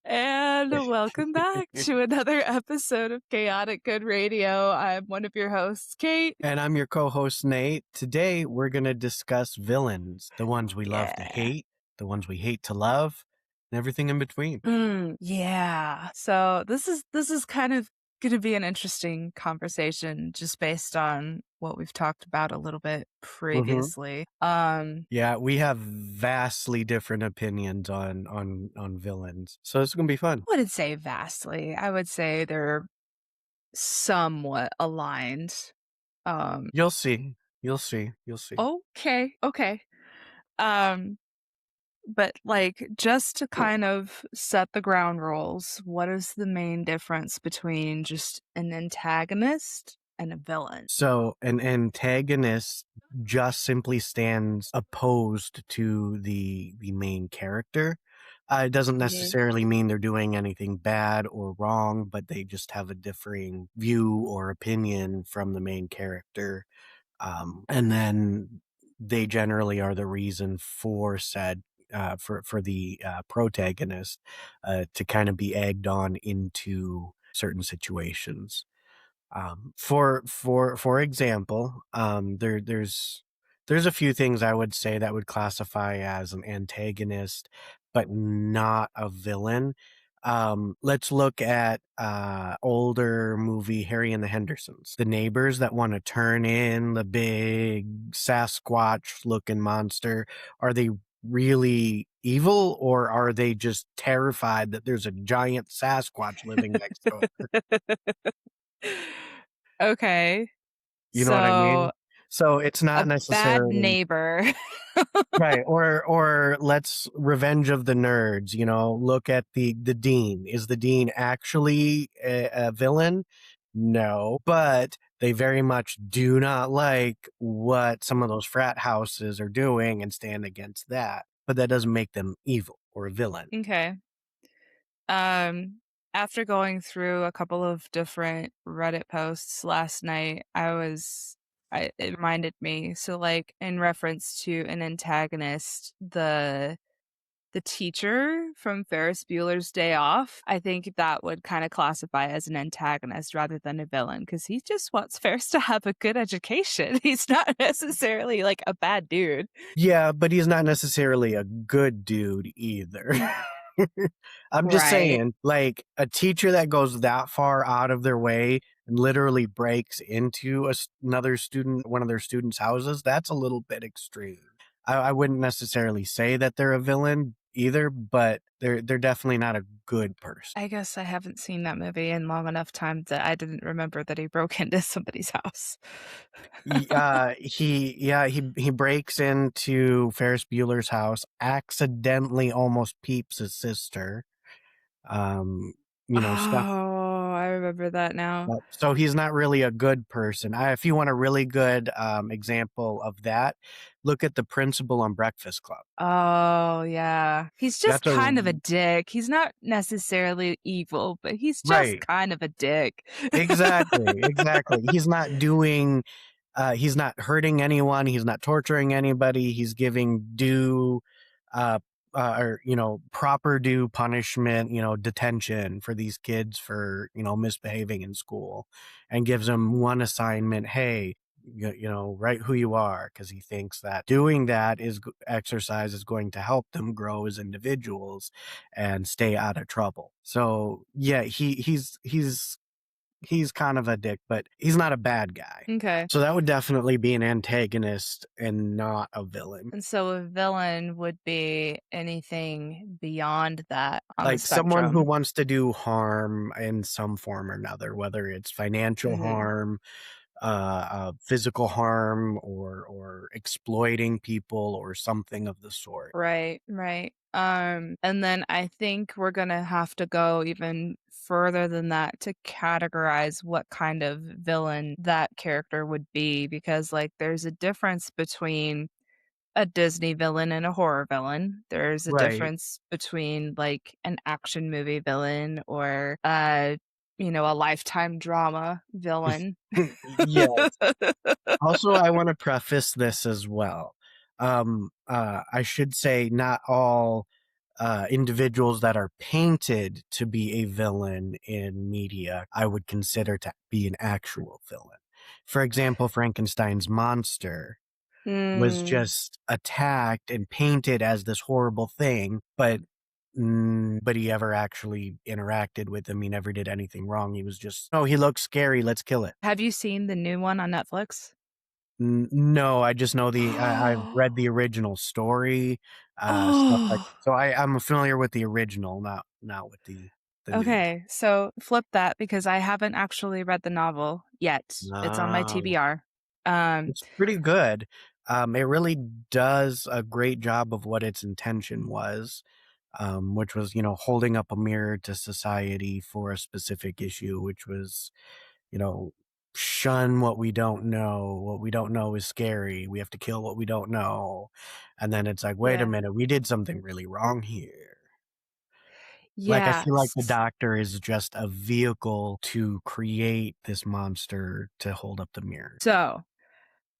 And welcome back to another episode of Chaotic Good Radio. I'm one of your hosts, Kate. And I'm your co-host, Nate. Today, we're going to discuss villains, the ones we love to Yeah. hate, the ones we hate to love, and everything in between. Yeah. So this is kind of going to be an interesting conversation just based on what we've talked about a little bit previously. Yeah, we have vastly different opinions on villains, so it's going to be fun. I wouldn't say vastly. I would say they're somewhat aligned. Um, You'll see. You'll see. You'll see. okay. Um, but like just to kind of set the ground rules, what is the main difference between just an antagonist and a villain? So, an antagonist just simply stands opposed to the main character. It doesn't Mhm. necessarily mean they're doing anything bad or wrong, but they just have a differing view or opinion from the main character. And then they generally are the reason for said for the protagonist to kind of be egged on into certain situations. For example, there's a few things I would say that would classify as an antagonist, but not a villain. Let's look at older movie Harry and the Hendersons. The neighbors that want to turn in the big Sasquatch looking monster, are they really evil, or are they just terrified that there's a giant Sasquatch living next door? Okay. You know what I So mean? So it's a not bad necessarily neighbor. right, or let's Revenge of the Nerds, look at the dean. Is the dean actually a villain? No, but they very much do not like what some of those frat houses are doing and stand against that. But that doesn't make them evil or a villain. Okay. Um, After going through a couple of different Reddit posts last night, it reminded me. So like in reference to an antagonist, the teacher from Ferris Bueller's Day Off, I think that would kind of classify as an antagonist rather than a villain because he just wants Ferris to have a good education. He's not necessarily like a bad dude. Yeah, but he's not necessarily a good dude either. I'm just Right. saying, like, a teacher that goes that far out of their way and literally breaks into another student, one of their students' houses, that's a little bit extreme. I wouldn't necessarily say that they're a villain either, but they're definitely not a good person. I guess I haven't seen that movie in long enough time that I didn't remember that he broke into somebody's house. He breaks into Ferris Bueller's house, accidentally almost peeps his sister. Um, stuff. Oh, I remember that now. So he's not really a good person. If you want a really good example of that, look at the principal on Breakfast Club. Oh, yeah. He's just That's a kind of a dick. He's not necessarily evil, but he's just right. kind of a dick. Exactly. He's not hurting anyone. He's not torturing anybody. He's giving due, uh, or proper due punishment. Detention for these kids for misbehaving in school, and gives them one assignment. Hey, write who you are, because he thinks that doing that exercise is going to help them grow as individuals and stay out of trouble. So yeah, he's kind of a dick, but he's not a bad guy. Okay. So that would definitely be an antagonist and not a villain. And so a villain would be anything beyond that on the Like someone who spectrum. wants to do harm in some form or another, whether it's financial Mhm. harm, physical harm, or exploiting people or something of the sort. Right, right. And then I think we're gonna have to go even further than that to categorize what kind of villain that character would be, because like there's a difference between a Disney villain and a horror villain. There's a Right. difference between like an action movie villain or a lifetime drama villain. Yes. Also, I want to preface this as well. I should say not all individuals that are painted to be a villain in media, I would consider to be an actual villain. For example, Frankenstein's monster was Mm, just attacked and painted as this horrible thing, but nobody ever actually interacted with him. He never did anything wrong. He was just, oh, he looks scary. Let's kill it. have you seen the new one on Netflix? No, I just know I've read the original story, stuff like Oh, so I'm familiar with the original, not with the new one. okay. So flip that because I haven't actually read the novel yet. It's on my No, TBR. Um, it's pretty good. It really does a great job of what its intention was, which was, holding up a mirror to society for a specific issue, which was, you know, shun what we don't know. What we don't know is scary. We have to kill what we don't know. And then it's like, wait a yeah. minute, we did something really wrong here. Like, I Yeah. feel like the doctor is just a vehicle to create this monster to hold up the mirror. So,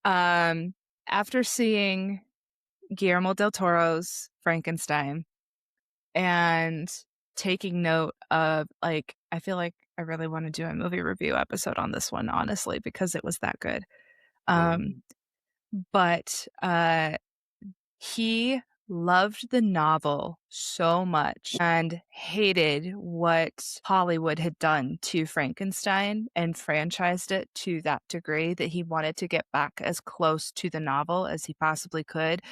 um, after seeing Guillermo del Toro's Frankenstein and taking note of like I feel like I really want to do a movie review episode on this one, honestly, because it was that good. Um, Um, but he loved the novel so much and hated what Hollywood had done to Frankenstein and franchised it to that degree that he wanted to get back as close to the novel as he possibly could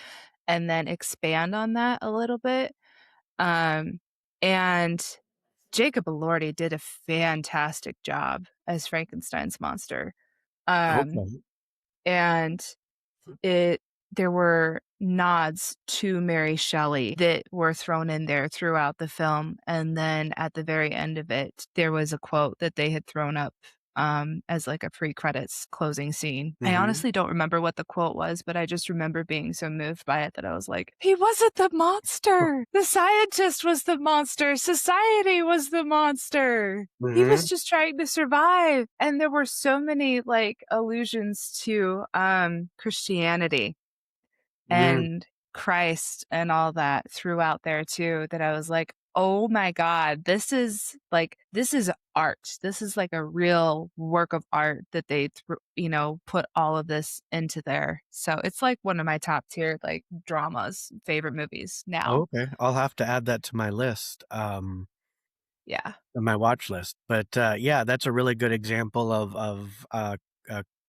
and then expand on that a little bit. Um, and Jacob Elordi did a fantastic job as Frankenstein's monster. Um, okay. and it there were nods to Mary Shelley that were thrown in there throughout the film, and then at the very end of it, there was a quote that they had thrown up, as, like, a pre-credits closing scene. I Mhm. honestly don't remember what the quote was, but I just remember being so moved by it that I was like, "He wasn't the monster! The scientist was the monster! Society was the monster! He was Mhm. just trying to survive." And there were so many, like, allusions to, Christianity Mm. and Christ and all that throughout there too that I was like, "Oh my god, this is art. This is like a real work of art that they put all of this into there." So, it's like one of my top tier, like, dramas, favorite movies now. Okay. I'll have to add that to my list, Yeah. my watch list. But, yeah, that's a really good example uh,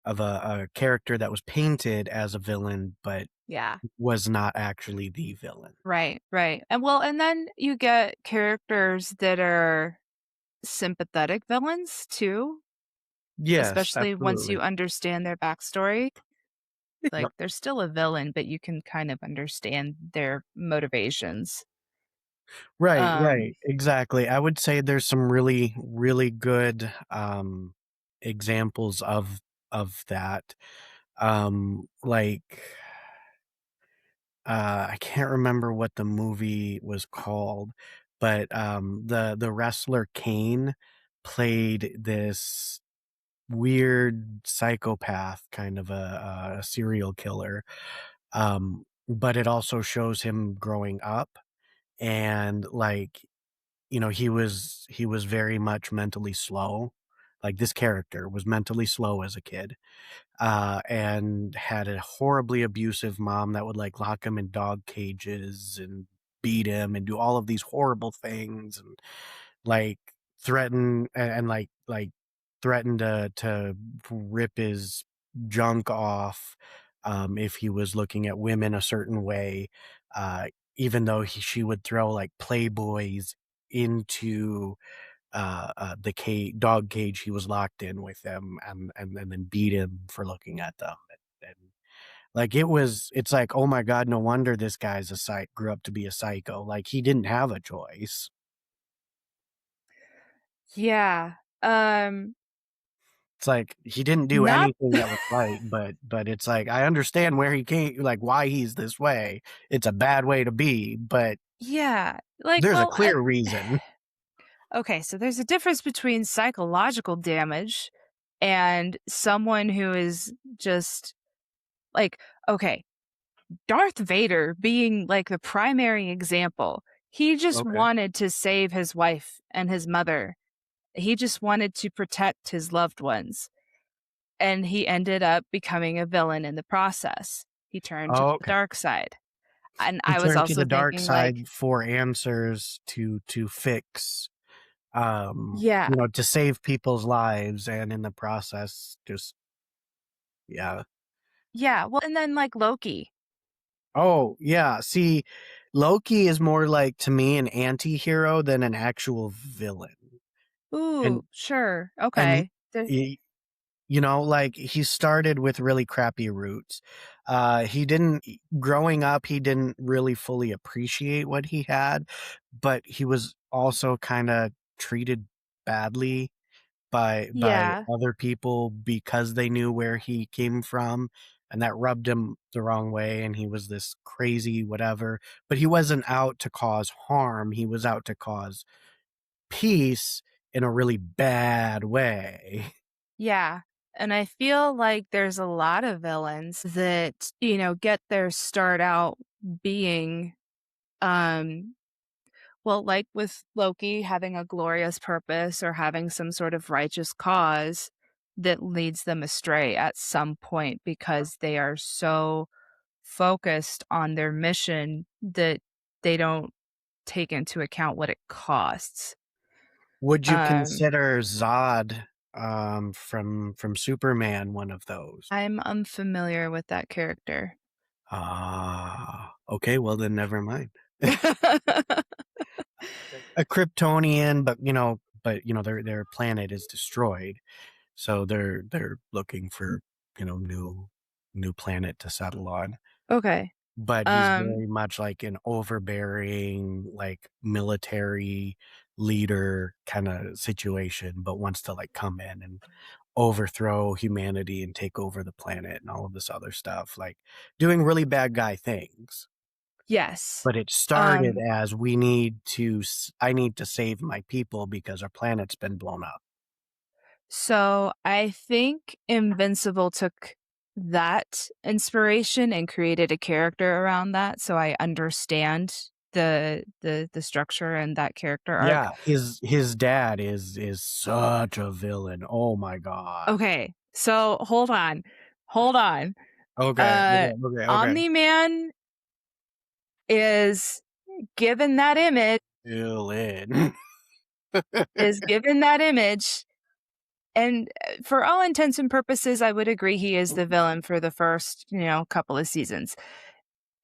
of a character that was painted as a villain, but Yeah. was not actually the villain. Right, right. And then you get characters that are sympathetic villains too, Yes, especially once you absolutely. understand their backstory. Like, Yep. they're still a villain, but you can kind of understand their motivations. Right, Um, right, exactly. I would say there's some really, really good, examples of that. Like, I can't remember what the movie was called, but, the wrestler Kane played this weird psychopath, kind of a serial killer, but it also shows him growing up and, like, he was very much mentally slow. Like, this character was mentally slow as a kid, and had a horribly abusive mom that would, like, lock him in dog cages and beat him and do all of these horrible things and, like, threaten and, like, threaten to rip his junk off, if he was looking at women a certain way, uh, even though she would throw, like, Playboys into, the dog cage he was locked in with them and then beat him for looking at them, and, like, it's like, "Oh my god, no wonder this guy's a grew up to be a psycho." Like, he didn't have a choice. yeah. Um, It's like, he didn't do not anything that was right, but it's like, I understand where he came like, why he's this way. It's a bad way to be, but yeah. Like, there's a well, clear reason. okay, so there's a difference between psychological damage and someone who is just like, okay, Darth Vader being like the primary example. He just Okay. wanted to save his wife and his mother. He just wanted to protect his loved ones, and he ended up becoming a villain in the process. He turned to the Okay. dark side. And He I was turned to also the dark thinking like, side for answers to fix, yeah, to save people's lives, and in the process, just yeah. yeah, well, and then like Loki. Oh, yeah. See, Loki is more like to me an anti-hero than an actual villain. And Ooh, sure, and okay. he, like he started with really crappy roots. He didn't growing up, he didn't really fully appreciate what he had, but he was also kind of treated badly by Yeah, other people because they knew where he came from, and that rubbed him the wrong way, and he was this crazy whatever, but he wasn't out to cause harm, he was out to cause peace in a really bad way. yeah, and I feel like there's a lot of villains that, get their start out being, um well, like with Loki having a glorious purpose or having some sort of righteous cause that leads them astray at some point because they are so focused on their mission that they don't take into account what it costs. Would you Um, consider Zod, from Superman one of those? I'm unfamiliar with that character. Ah, okay, well then never mind. A Kryptonian, but their planet is destroyed, so they're looking for new planet to settle on. Okay. But he's Um, very much like an overbearing, like military leader kind of situation, but wants to like come in and overthrow humanity and take over the planet and all of this other stuff, like doing really bad guy things. yes. But it started Um, as I need to save my people because our planet's been blown up. so I think Invincible took that inspiration and created a character around that, so I understand the structure and that character arc. Yeah, his dad is such a villain. Oh my god. Okay, so hold on. Hold on. Okay, Uh, okay, okay, okay. Omni-Man is given that image Villain. is given that image, and, for all intents and purposes, I would agree he is the villain for the first, couple of seasons.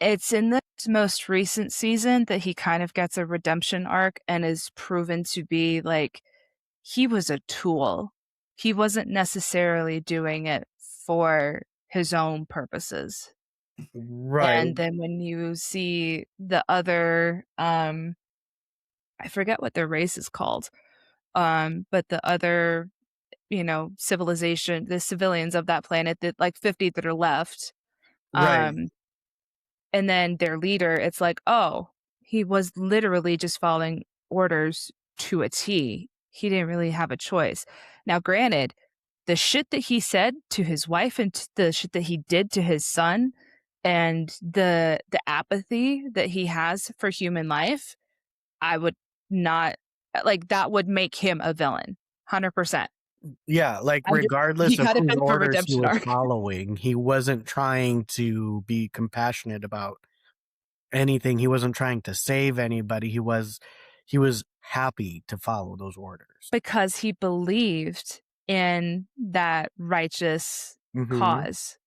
It's in this most recent season that he kind of gets a redemption arc and is proven to be, like, he was a tool. He wasn't necessarily doing it for his own purposes. Right, And then when you see the other, I forget what their race is called, but the other, civilization, the civilians of that planet, that like 50 that are left, right. um, and then their leader, it's like, "Oh, he was literally just following orders to a T. He didn't really have a choice." Now, granted, the shit that he said to his wife and the shit that he did to his son and the apathy that he has for human life, I would not like, that would make him a villain, 100%. Yeah, like, I'm just he regardless of got a whose bit of a orders he redemption was arc. following, he wasn't trying to be compassionate about anything, he wasn't trying to save anybody, he was happy to follow those orders. Because he believed in that righteous Mhm. cause.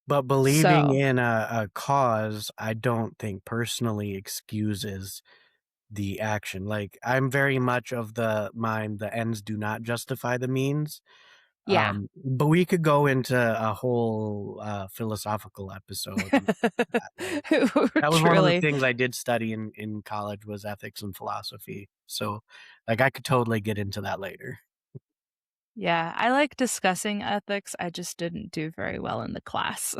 But believing So, in a cause, I don't think personally excuses the action. Like, I'm very much of the mind, the ends do not justify the means. yeah. But we could go into a whole, philosophical episode on that, like, that was one of the Truly. things I did study in college was ethics and philosophy. So, like, I could totally get into that later. Yeah, I like discussing ethics, I just didn't do very well in the class.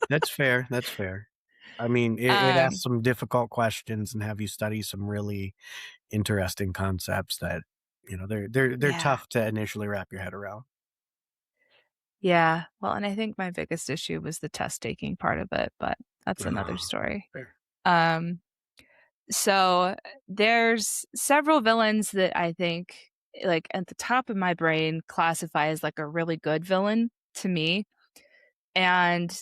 That's fair, that's fair. I mean, it asks Um, some difficult questions and have you study some really interesting concepts that, they're yeah. tough to initially wrap your head around. Yeah, well, and I think my biggest issue was the test taking part of it, but that's another Uh, story. fair. Um, So there's several villains that I think, like at the top of my brain, classify as like a really good villain to me. And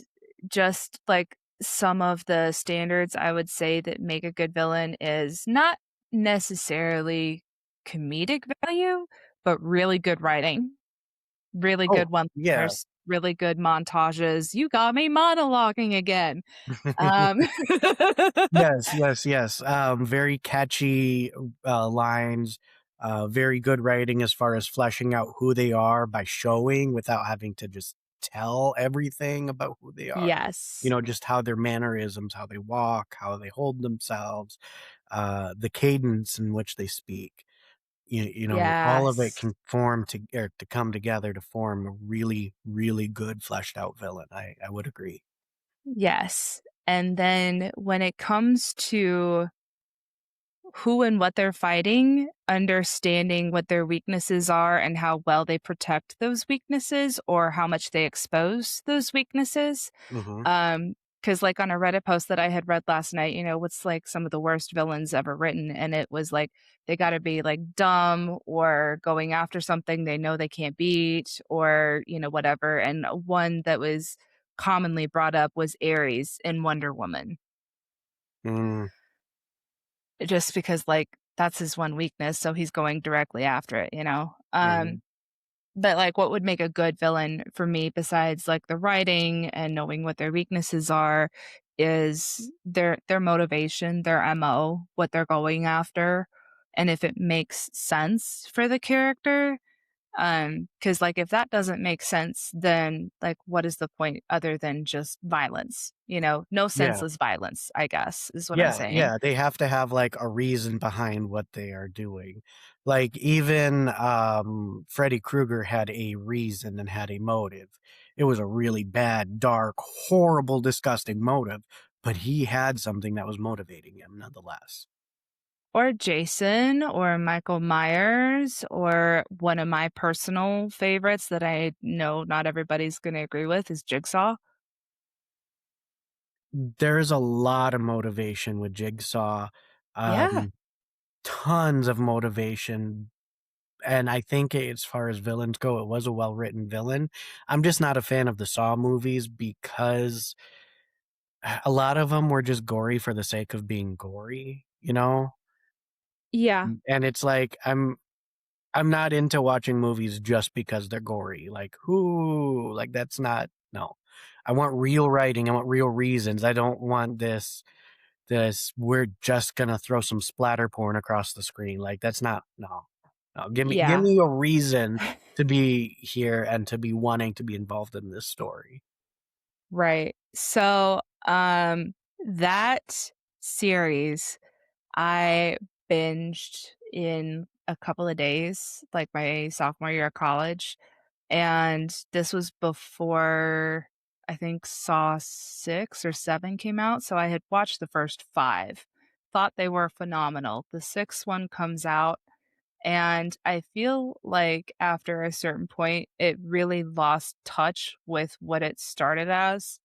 just like some of the standards I would say that make a good villain is not necessarily comedic value, but really good writing, really Oh, good yeah. one-liners, really good montages. You got me monologuing again. Um, Yes, yes, yes. Very catchy lines, very good writing as far as fleshing out who they are by showing without having to just tell everything about who they are. yes. Just how their mannerisms, how they walk, how they hold themselves, the cadence in which they speak. All of it Yes. can form to come together to form a really, really good fleshed out villain. I would agree. Yes. And then when it comes to who and what they're fighting, understanding what their weaknesses are and how well they protect those weaknesses or how much they expose those weaknesses. Hmm. Because like on a Reddit post that I had read last night, what's like some of the worst villains ever written, and it was like they got to be like dumb or going after something they know they can't beat or whatever. And one that was commonly brought up was Ares in Wonder Woman, Mm, just because like that's his one weakness, so he's going directly after it. mhm. But like what would make a good villain for me besides like the writing and knowing what their weaknesses are is their motivation, their MO, what they're going after, and if it makes sense for the character. Because like if that doesn't make sense, then like what is the point other than just violence? No Yeah. senseless violence, I guess, is what I'm Yeah, saying. yeah, they have to have, like, a reason behind what they are doing. Like, even, Freddy Krueger had a reason and had a motive. It was a really bad, dark, horrible, disgusting motive, but he had something that was motivating him nonetheless. Or Jason or Michael Myers or one of my personal favorites that I know not everybody's gonna agree with is Jigsaw. There's a lot of motivation with Jigsaw, Yeah. um, tons of motivation, and I think as far as villains go, it was a well-written villain. I'm just not a fan of the Saw movies because a lot of them were just gory for the sake of being gory, you know? Yeah. And it's like, I'm not into watching movies just because they're gory, like, "Ooh," like, that's not no. I want real writing, I want real reasons, I don't want this, "We're just gonna throw some splatter porn across the screen," like, that's not no. No, give Yeah. me a reason to be here and to be wanting to be involved in this story. Right. So, that series I binged in a couple of days, like my sophomore year of college. And this was before I think Saw 6 or 7 came out, so I had watched the first 5, thought they were phenomenal. The 6th one comes out, and I feel like after a certain point, it really lost touch with what it started as,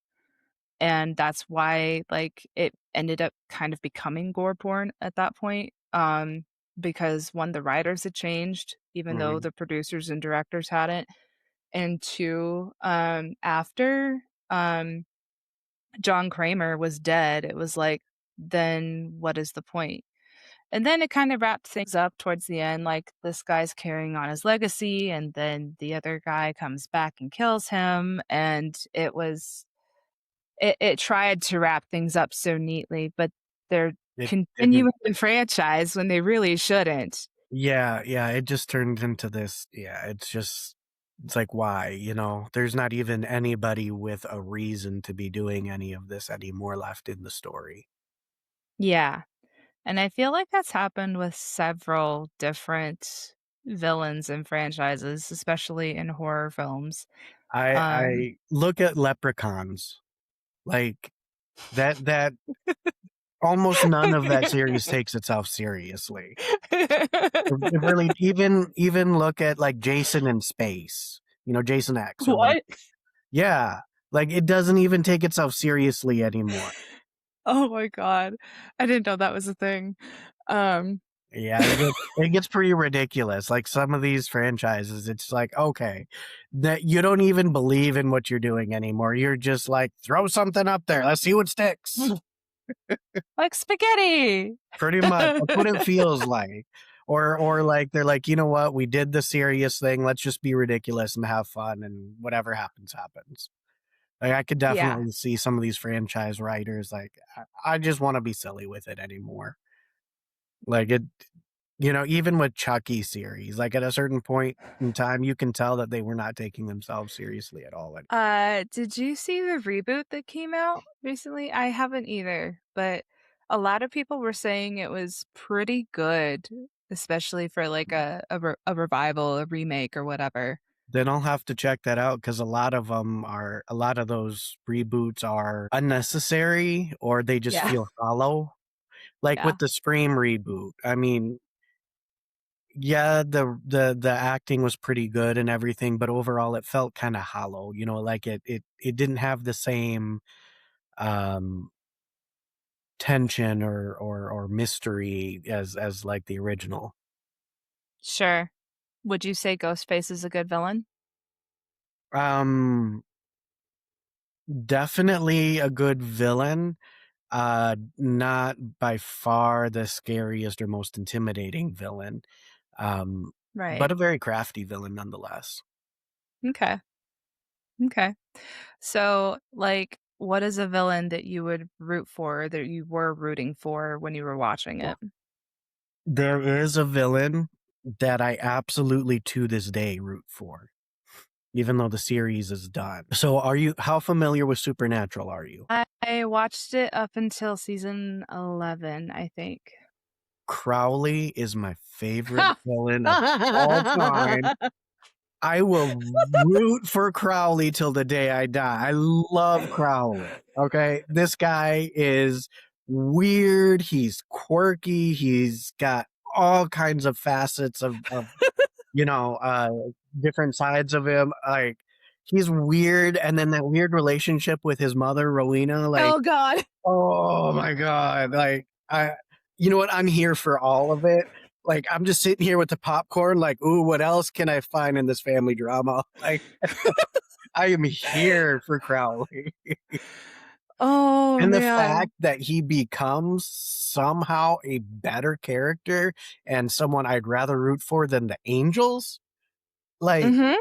and that's why, like, it ended up kind of becoming gore porn at that point, because 1, the writers had changed, even though Mhm. the producers and directors hadn't, and 2, after, um, John Kramer was dead, it was like, then what is the point? And then it kind of wrapped things up towards the end, like, this guy's carrying on his legacy, and then the other guy comes back and kills him, and it tried to wrap things up so neatly, but they're It didn't continuing the franchise when they really shouldn't. Yeah, yeah, it just turned into this it's like, why, There's not even anybody with a reason to be doing any of this anymore left in the story. Yeah. And I feel like that's happened with several different villains and franchises, especially in horror films. Um I look at Leprechauns, like, that almost none of that series takes itself seriously. It really even look at, like, Jason in Space, Jason X or whatever. What? Yeah, like, it doesn't even take itself seriously anymore. Oh my god. I didn't know that was a thing. Um, Yeah, it gets pretty ridiculous. Like some of these franchises, it's like, okay, that you don't even believe in what you're doing anymore. You're just like, throw something up there. Let's see what sticks. like spaghetti. Pretty much. That's what it feels like. Or like they're like, you know what, we did the serious thing. Let's just be ridiculous and have fun and whatever happens, happens. Like I could Yeah. definitely see some of these franchise writers like I just want to be silly with it anymore. Like it even with Chucky series, like at a certain point in time, you can tell that they were not taking themselves seriously at all. And Did you see the reboot that came out recently? I haven't either, but a lot of people were saying it was pretty good, especially for like a revival, a remake or whatever. then I'll have to check that out because a lot of those reboots are unnecessary or they just Yeah. feel hollow. Like Yeah. with the Scream reboot, I mean, yeah, the acting was pretty good and everything, but overall it felt kind of hollow. Like it didn't have the same um tension or mystery as like the original. Sure. Would you say Ghostface is a good villain? Um, Definitely a good villain. Not by far the scariest or most intimidating villain. Right. But a very crafty villain nonetheless. Okay. Okay. So, like, what is a villain that you would root for, that you were rooting for when you were watching it? There is a villain that I absolutely to this day root for, even though the series is done. So how familiar with Supernatural are you? I watched it up until season 11, I think. Crowley is my favorite villain of all time. I will root for Crowley till the day I die. I love Crowley. Okay. This guy is weird. He's quirky. He's got all kinds of facets of you know, uh, different sides of him. Like he's weird. And then that weird relationship with his mother, Rowena, like, Oh god. oh my God. Like you know what? I'm here for all of it. Like I'm just sitting here with the popcorn, like, ooh, what else can I find in this family drama? Like I am here for Crowley. Oh, And the man. fact that he becomes somehow a better character and someone I'd rather root for than the Angels, like Mhm.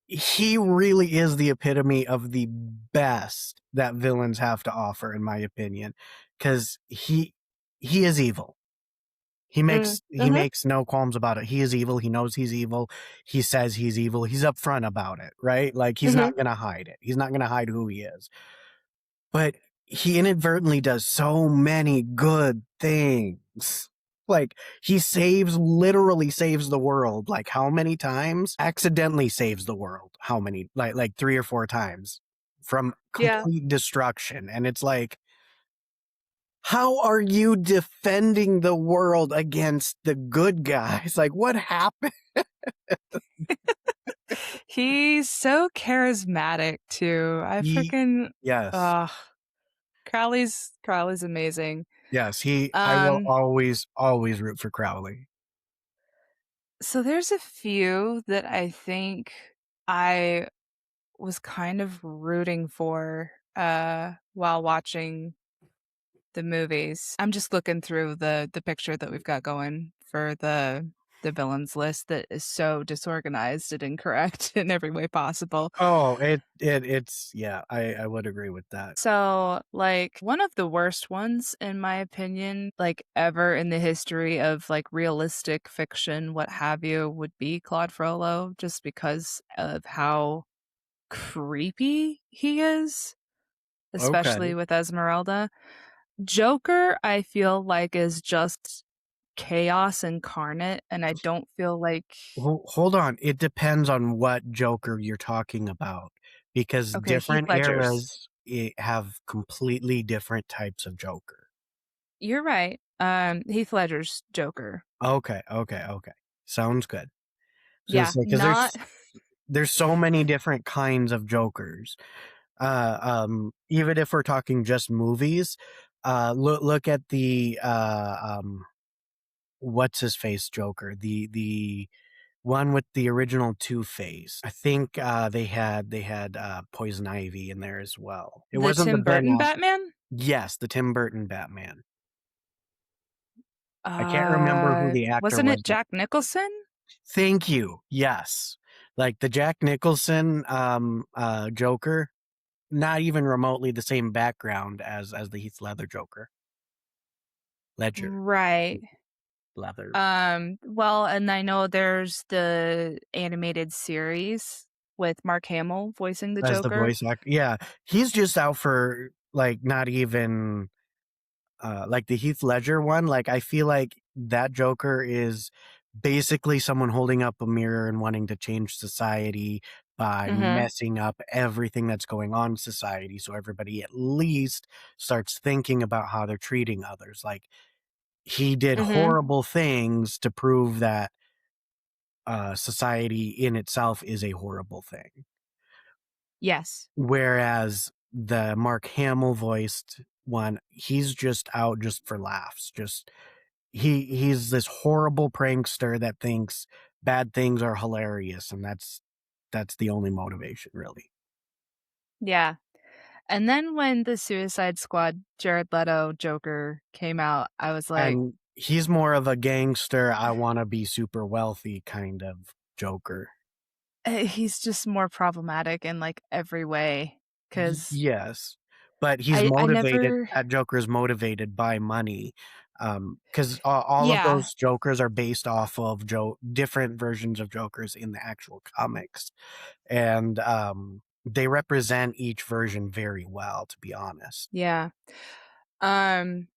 he really is the epitome of the best that villains have to offer, in my opinion, because he is evil. He Mm. makes he Mhm. makes no qualms about it. He is evil. He knows he's evil. He says he's evil. He's upfront about it, right? Like he's Mhm. not gonna hide it. He's not gonna hide who he is. But he inadvertently does so many good things. Like literally saves the world. Like how many times? Accidentally saves the world. How many? Like 3 or 4 times from Yeah. complete destruction. And it's like, how are you defending the world against the good guys? Like what happened? He's so charismatic too. I He, freaking yes, ugh, Crowley's amazing. yes, I will Um, always root for Crowley. so there's a few that I think I was kind of rooting for, while watching the movies. I'm just looking through the picture that we've got going for the villains list that is so disorganized and incorrect in every way possible. Oh, it's yeah, I would agree with that. So, like, one of the worst ones, in my opinion, like, ever in the history of, like, realistic fiction, what have you, would be Claude Frollo, just because of how creepy he is, especially Okay. with Esmeralda. Joker, I feel like, is just chaos incarnate, and I don't feel like Hold on. It depends on what Joker you're talking about because okay, Heath different Ledger's. eras have completely different types of Joker. You're right. Heath Ledger's Joker. Okay, okay, okay. Sounds good. So Yeah, it's like because not there's so many different kinds of Jokers. Even if we're talking just movies, look at the, what's his face Joker, the one with the original Two-Face. I think, they had Poison Ivy in there as well. It The wasn't the Tim Ben Burton Aff. Batman? Yes, the Tim Burton Batman. I can't remember who the actor Wasn't was it that. Jack Nicholson? Thank you, yes. Like, the Jack Nicholson, Joker, not even remotely the same background as the Heath Ledger. Right. Leather. Well, and I know there's the animated series with Mark Hamill voicing the As the Joker. voice actor, yeah, he's just out for, like, not even, like, the Heath Ledger one, like, I feel like that Joker is basically someone holding up a mirror and wanting to change society by Mhm. messing up everything that's going on in society, so everybody at least starts thinking about how they're treating others, like, he did Mhm. horrible things to prove that, society in itself is a horrible thing. Yes. Whereas the Mark Hamill voiced one, he's just out just for laughs. Just he's this horrible prankster that thinks bad things are hilarious, and that's the only motivation, really. Yeah. And then when the Suicide Squad Jared Leto Joker came out, I was like, And he's more of a gangster, I wanna be super wealthy kind of Joker. He's just more problematic in, like, every way. Because Yes, but he's I motivated, never. that Joker is motivated by money, 'cause all of Yeah. those Jokers are based off of different versions of Jokers in the actual comics, and, they represent each version very well, to be honest. Yeah. Um,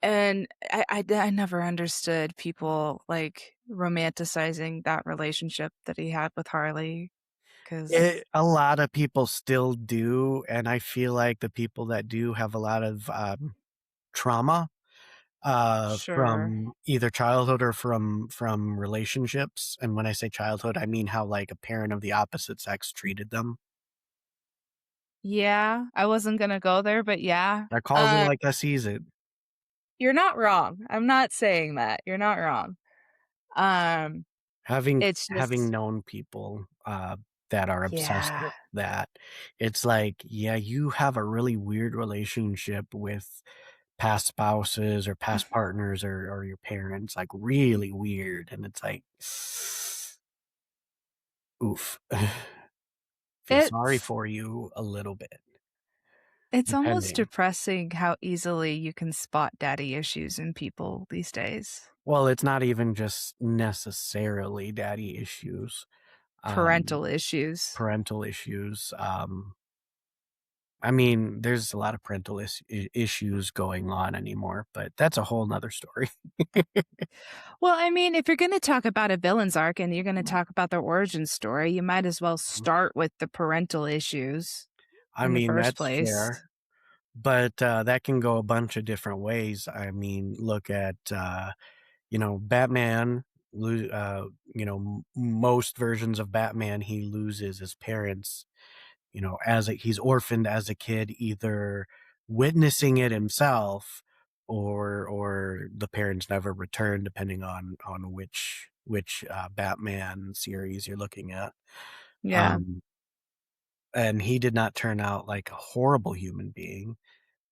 and I never understood people, like, romanticizing that relationship that he had with Harley. Because A lot of people still do, and I feel like the people that do have a lot of, trauma, sure. from either childhood or from relationships, and when I say childhood, I mean how, like, a parent of the opposite sex treated them. Yeah, I wasn't gonna go there, but yeah. I calls it Uh, like I sees it. you're not wrong. I'm not saying that. You're not wrong. Um, Having it's having just known people, that are obsessed yeah. with that, it's like, yeah, you have a really weird relationship with past spouses or past partners or your parents, like, really weird, and it's like, oof. Feel sorry It's for you a little bit, it's almost depending. depressing how easily you can spot daddy issues in people these days. Well, it's not even just necessarily daddy issues, um, Parental issues. parental issues, I mean, there's a lot of parental issues going on anymore, but that's a whole 'nother story. Well, I mean, if you're gonna talk about a villain's arc and you're gonna talk about their origin story, you might as well start with the parental issues I in the mean, first that's place. fair, but, that can go a bunch of different ways. I mean, look at, Batman, most versions of Batman, he loses his parents, he's orphaned as a kid, either witnessing it himself or the parents never return, depending on which Batman series you're looking at. Yeah. Um, and he did not turn out like a horrible human being.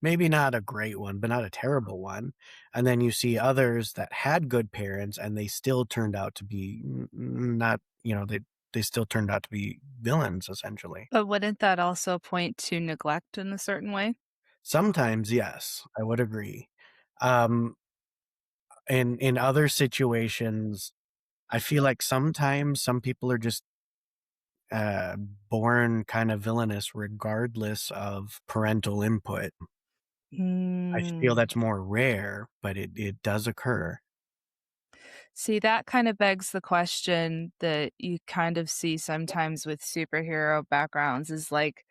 Maybe not a great one, but not a terrible one. And then you see others that had good parents and they still turned out to be not, they still turned out to be villains essentially. But wouldn't that also point to neglect in a certain way? Sometimes, yes, I would agree. Um, in other situations, I feel like sometimes some people are just, born kind of villainous regardless of parental input. I feel Mm. that's more rare, but it does occur. See, that kind of begs the question that you kind of see sometimes with superhero backgrounds is like,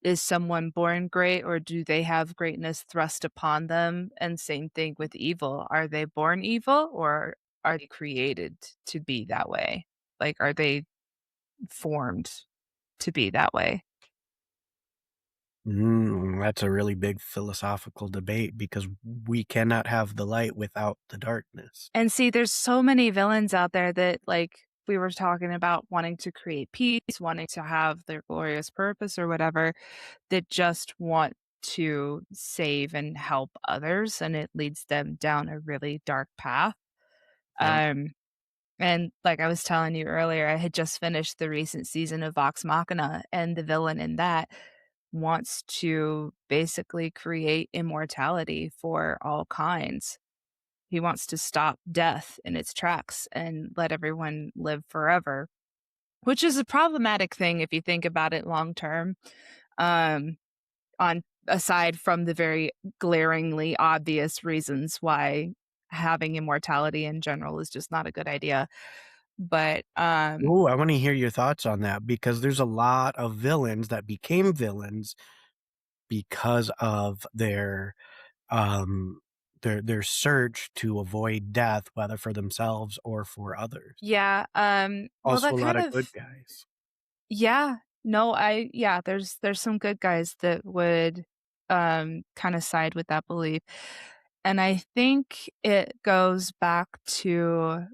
is someone born great or do they have greatness thrust upon them? And same thing with evil. Are they born evil or are they created to be that way? Like, are they formed to be that way? That's a really big philosophical debate because we cannot have the light without the darkness. And see, there's so many villains out there that, like, we were talking about wanting to create peace, wanting to have their glorious purpose or whatever, that just want to save and help others, and it leads them down a really dark path. Yep. Um, and like I was telling you earlier, I had just finished the recent season of Vox Machina, and the villain in that wants to basically create immortality for all kinds. He wants to stop death in its tracks and let everyone live forever, which is a problematic thing if you think about it long term. Um, on aside from the very glaringly obvious reasons why having immortality in general is just not a good idea. But Ooh, I wanna hear your thoughts on that because there's a lot of villains that became villains because of um, their search to avoid death, whether for themselves or for others. yeah, well, Also that a lot kind of of good guys. yeah, no, yeah, there's some good guys that would kind of side with that belief. And I think it goes back to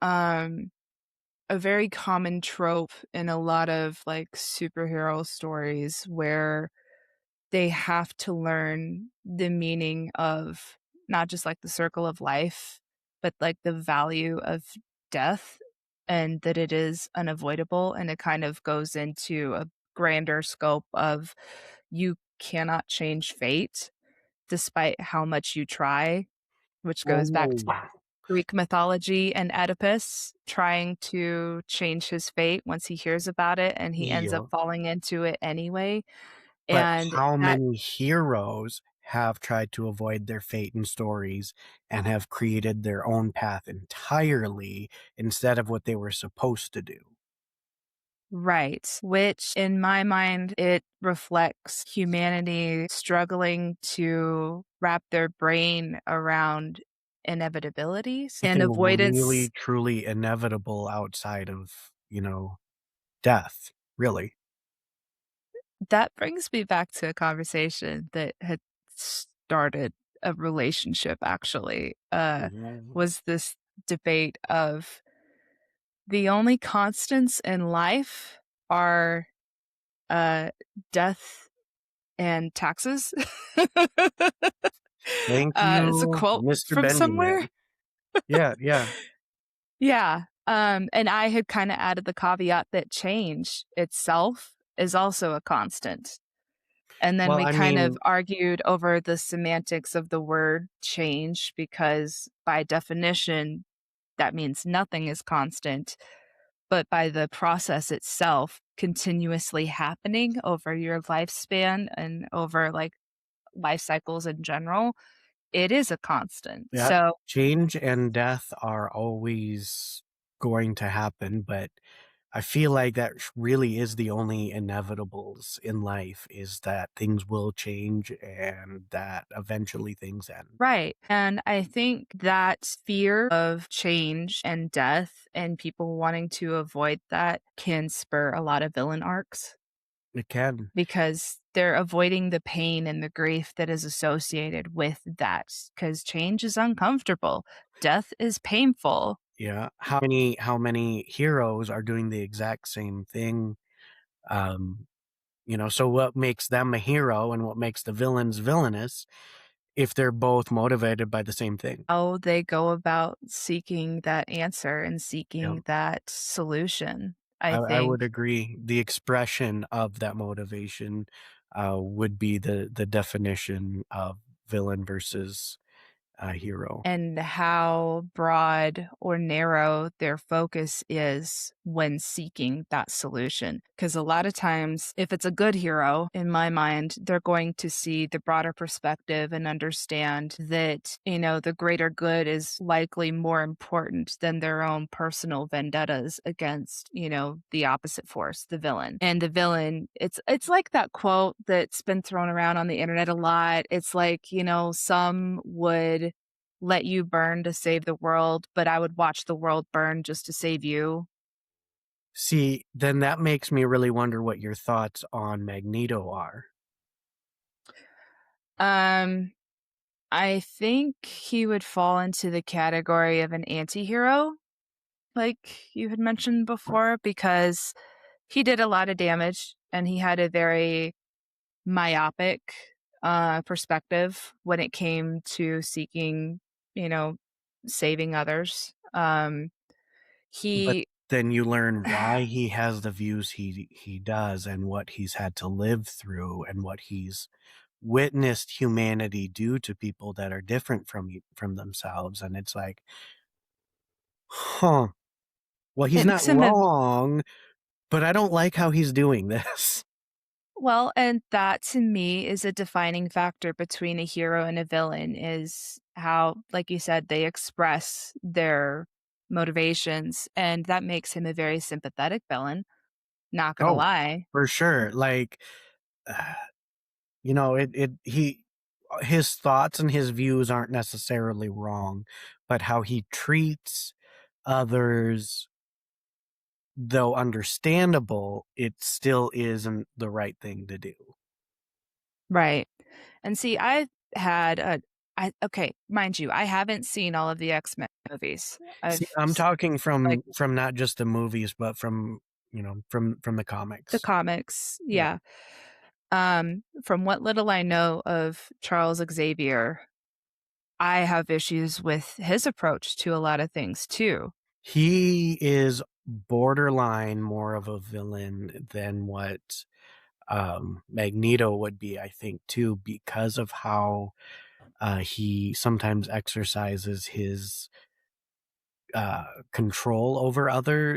um a very common trope in a lot of like superhero stories where they have to learn the meaning of not just like the circle of life, but like the value of death and that it is unavoidable. And it kind of goes into a grander scope of you cannot change fate despite how much you try, which goes back Oh, to Greek mythology and Oedipus trying to change his fate once he hears about it and he ends up yeah. falling into it anyway. But And how that many heroes have tried to avoid their fate in stories and have created their own path entirely instead of what they were supposed to do? right, which in my mind, it reflects humanity struggling to wrap their brain around inevitabilities and Nothing avoidance. really truly inevitable outside of, death, really. That brings me back to a conversation that had started a relationship actually, Mhm. was this debate of the only constants in life are, uh, death and taxes. Thank It's a you, quote Mr. from somewhere. Benjamin. Yeah, yeah. Yeah, and I had kinda added the caveat that change itself is also a constant. And then Well, we I kind of mean, argued over the semantics of the word change because by definition, that means nothing is constant. But by the process itself continuously happening over your lifespan and over like life cycles in general, it is a constant. yeah, So change and death are always going to happen, but I feel like that really is the only inevitables in life is that things will change and that eventually things end. right. And I think that fear of change and death and people wanting to avoid that can spur a lot of villain arcs It can. because they're avoiding the pain and the grief that is associated with that. Because change is uncomfortable, death is painful. Yeah. How many heroes are doing the exact same thing? Um, so what makes them a hero and what makes the villains villainous if they're both motivated by the same thing? How they go about seeking that answer and Yeah. seeking that solution, I I would think. agree. The expression of that motivation, would be the definition of villain versus, hero. And how broad or narrow their focus is when seeking that solution. Because a lot of times, if it's a good hero, in my mind, they're going to see the broader perspective and understand that, the greater good is likely more important than their own personal vendettas against, the opposite force, the villain. And the villain, it's like that quote that's been thrown around on the internet a lot. It's like, some would let you burn to save the world, but I would watch the world burn just to save you. See, then that makes me really wonder what your thoughts on Magneto are. Um, I think he would fall into the category of an anti-hero, like you had mentioned before, because he did a lot of damage and he had a very myopic, perspective when it came to seeking, you know, saving others. But He then you learn why he has the views he does and what he's had to live through and what he's witnessed humanity do to people that are different from themselves, and it's like, "Huh, well, he's it not makes him a wrong, but I don't like how he's doing this." well, and that to me is a defining factor between a hero and a villain is how, like you said, they express their motivations, and that makes him a very sympathetic villain, not gonna Oh, lie. for sure, like, you know, it he his thoughts and his views aren't necessarily wrong, but how he treats others, though understandable, it still isn't the right thing to do. Right. And see, I've had a I okay, mind you, I haven't seen all of the X-Men movies. See, I've I'm s talking like, from not just the movies, but from, from the the comics. comics, Yeah. yeah. From what little I know of Charles Xavier, I have issues with his approach to a lot of things too. He is borderline more of a villain than what, Magneto would be, I think, too, because of how, he sometimes exercises his control over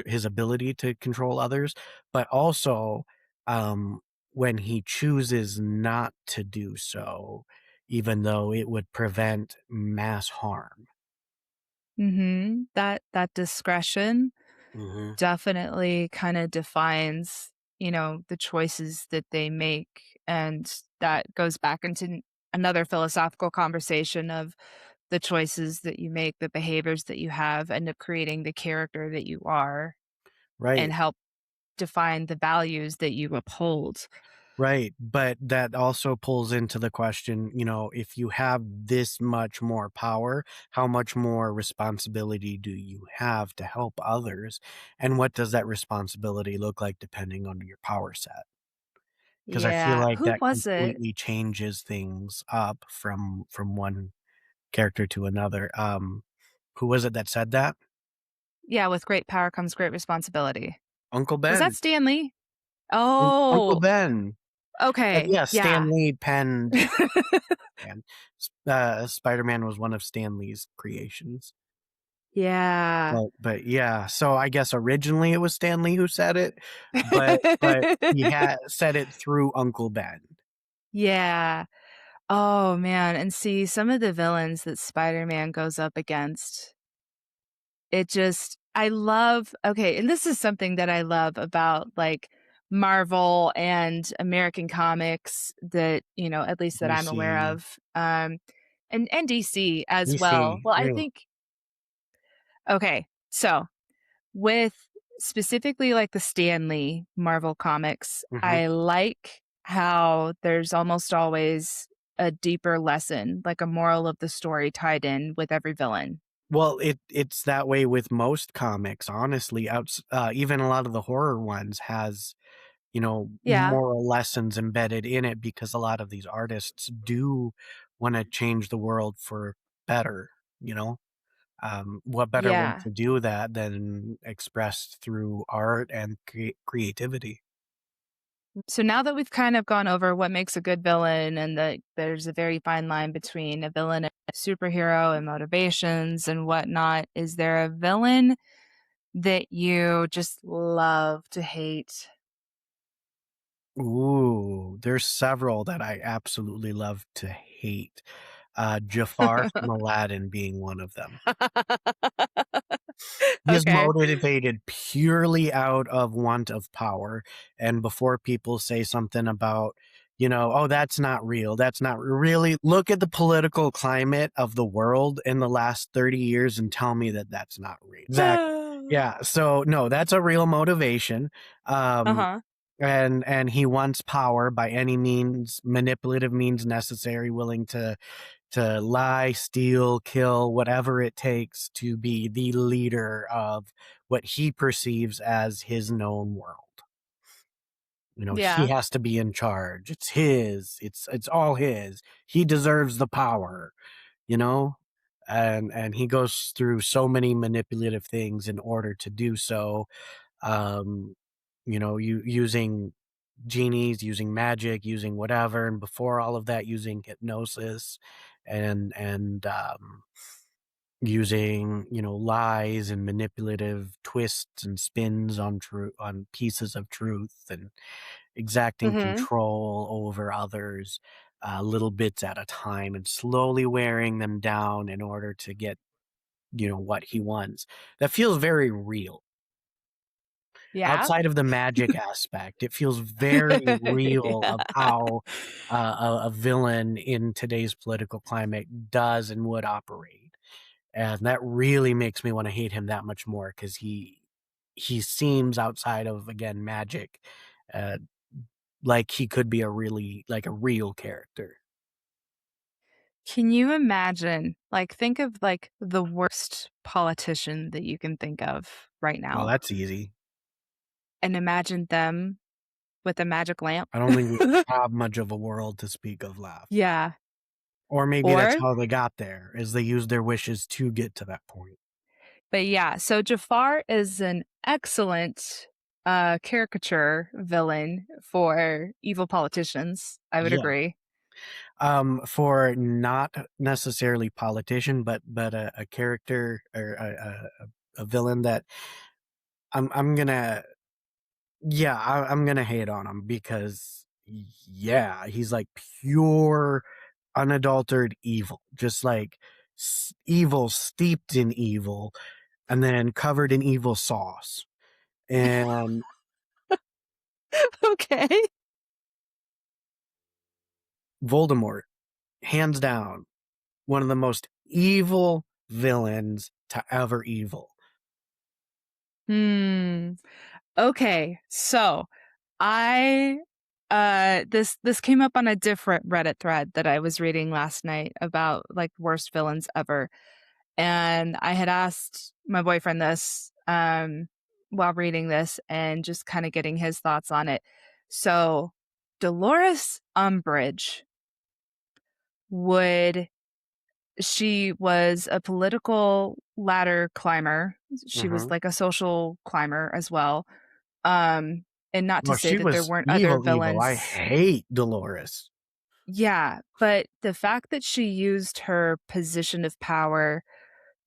his ability to control others, but also, um, when he chooses not to do so, even though it would prevent mass harm. Mhm. That discretion Mhm. definitely kinda defines, the choices that they make, and that goes back into another philosophical conversation of the choices that you make, the behaviors that you have end up creating the character that you are and Right, help define the values that you uphold. right, but that also pulls into the question, if you have this much more power, how much more responsibility do you have to help others, and what does that responsibility look like depending on your power set? 'Cause I feel Yeah, like who that was it? completely changes things up from one character to another. Who was it that said that? Yeah, with great power comes great responsibility. Uncle Was that Ben. Stanley? Uncle Oh, Ben. okay, Yeah, yeah. Stan Lee penned and Spider-Man was one of Stan Lee's creations. Yeah. But yeah, so I guess originally it was Stan Lee who said it, but he had said it through Uncle Ben. Yeah. Oh, man, and see, some of the villains that Spider-Man goes up against, it just I love okay, and this is something that I love about, like, Marvel and American comics that, at least that I'm aware DC. of, and DC as well. DC, Well, I really. think okay, so with specifically, like, the Stan Lee Marvel comics, Mhm. I like how there's almost always a deeper lesson, like a moral of the story tied in with every villain. Well, it's that way with most comics, honestly, even a lot of the horror ones has, Yeah, moral lessons embedded in it because a lot of these artists do wanna change the world for better, you know? What better way yeah. to do that than expressed through art and creativity? So now that we've kind of gone over what makes a good villain and that there's a very fine line between a villain and a superhero and motivations and whatnot, is there a villain that you just love to hate? Ooh, there's several that I absolutely love to hate, Jafar from Aladdin being one of them. He is Okay. motivated purely out of want of power, and before people say something about, "Oh, that's not real, that's not really look at the political climate of the world in the last 30 years and tell me that that's not real." Exactly. Yeah, so, no, that's a real motivation, um, Uh-huh. and he wants power by any means, manipulative means necessary, willing to lie, steal, kill, whatever it takes to be the leader of what he perceives as his known world. You know, he Yeah. has to be in charge. It's his. It's all his. He deserves the power, you know? And he goes through so many manipulative things in order to do so. Um, using genies, using magic, using whatever, and before all of that, using hypnosis and using, lies and manipulative twists and spins on pieces of truth and exacting Mhm. control over others, little bits at a time, and slowly wearing them down in order to get, what he wants. That feels very real. Yeah. Outside of the magic aspect, it feels very real Yeah. of how, a villain in today's political climate does and would operate, and that really makes me wanna hate him that much more because he seems outside of, again, magic, uh, like he could be a real character. Can you imagine, like, think of, like, the worst politician that you can think of right Well, now, that's easy. and imagine them with a magic lamp? I don't think we have much of a world to speak of left. Yeah. Or maybe that's Or how they got there, is they used their wishes to get to that point. but yeah, so Jafar is an excellent, caricature villain for evil politicians, I would Yeah. agree. For not necessarily politician, but a character or a villain that I'm gonna I'm gonna hate on him because yeah, he's like pure unadulterated evil, just like evil steeped in evil and then covered in evil sauce. And Okay. Voldemort, hands down, one of the most evil villains to ever evil. Hmm. Okay, so I this came up on a different Reddit thread that I was reading last night about, like, worst villains ever, and I had asked my boyfriend this, while reading this and just kinda getting his thoughts on it. So, Dolores Umbridge would she was a political ladder climber. She was Mhm. like a social climber as well. Um, and not to Well, say she that there was weren't other evil, evil. I villains. hate Dolores. Yeah, but the fact that she used her position of power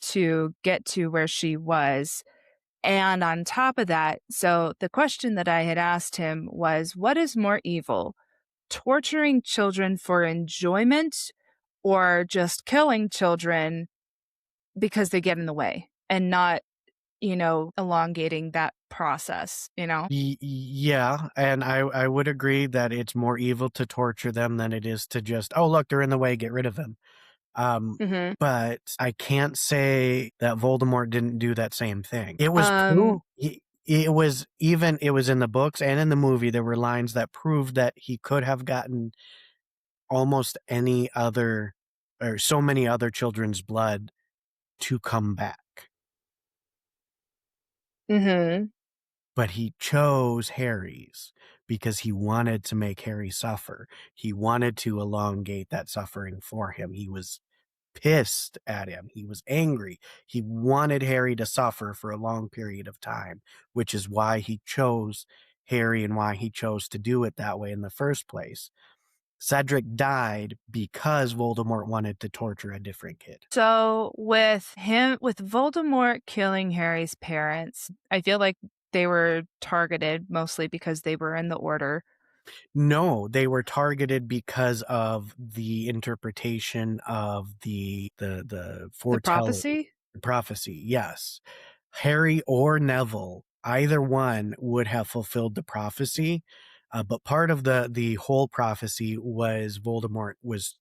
to get to where she was, and on top of that, so the question that I had asked him was, what is more evil? Torturing children for enjoyment or just killing children because they get in the way and not, elongating that process, you know? Yeah, and I would agree that it's more evil to torture them than it is to just, "Oh, look, they're in the way, get rid of them." Um, Mhm. but I can't say that Voldemort didn't do that same thing. It was Um, proof it was in the books and in the movie, there were lines that proved that he could have gotten almost any other or so many other children's blood to come back, mhm. but he chose Harry's because he wanted to make Harry suffer. He wanted to elongate that suffering for him. He was pissed at him. He was angry. He wanted Harry to suffer for a long period of time, which is why he chose Harry and why he chose to do it that way in the first place. Cedric died because Voldemort wanted to torture a different kid. So with Voldemort killing Harry's parents, I feel like they were targeted mostly because they were in the order. No, they were targeted because of the interpretation of the The foretelling prophecy? prophecy, yes. Harry or Neville, either one would have fulfilled the prophecy, but part of the whole prophecy was Voldemort was,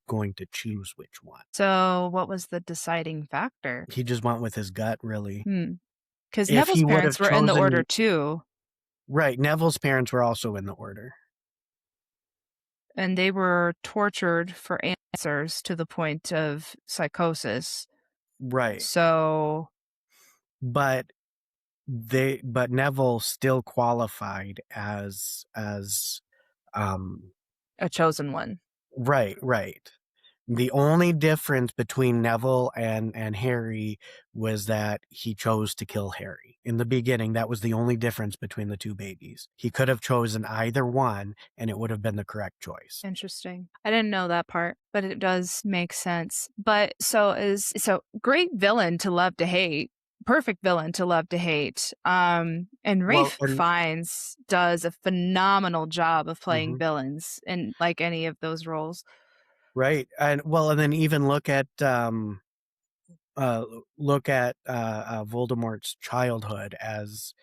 going to choose which one. So what was the deciding factor? He just went with his gut, really. Hmm. Because If Neville's he would parents have were in the order chosen too. Right. Neville's parents were also in the order. And they were tortured for answers to the point of psychosis. Right. So But but Neville still qualified as um a chosen one. right, right. The only difference between Neville and Harry was that he chose to kill Harry. In the beginning, that was the only difference between the two babies. He could have chosen either one, and it would have been the correct choice. Interesting. I didn't know that part, but it does make sense. But so great villain to love to hate. Perfect villain to love to hate. And Well, Rafe and Fiennes does a phenomenal job of playing mhm, villains in like any of those roles. right, and well, and then even uh, Voldemort's childhood as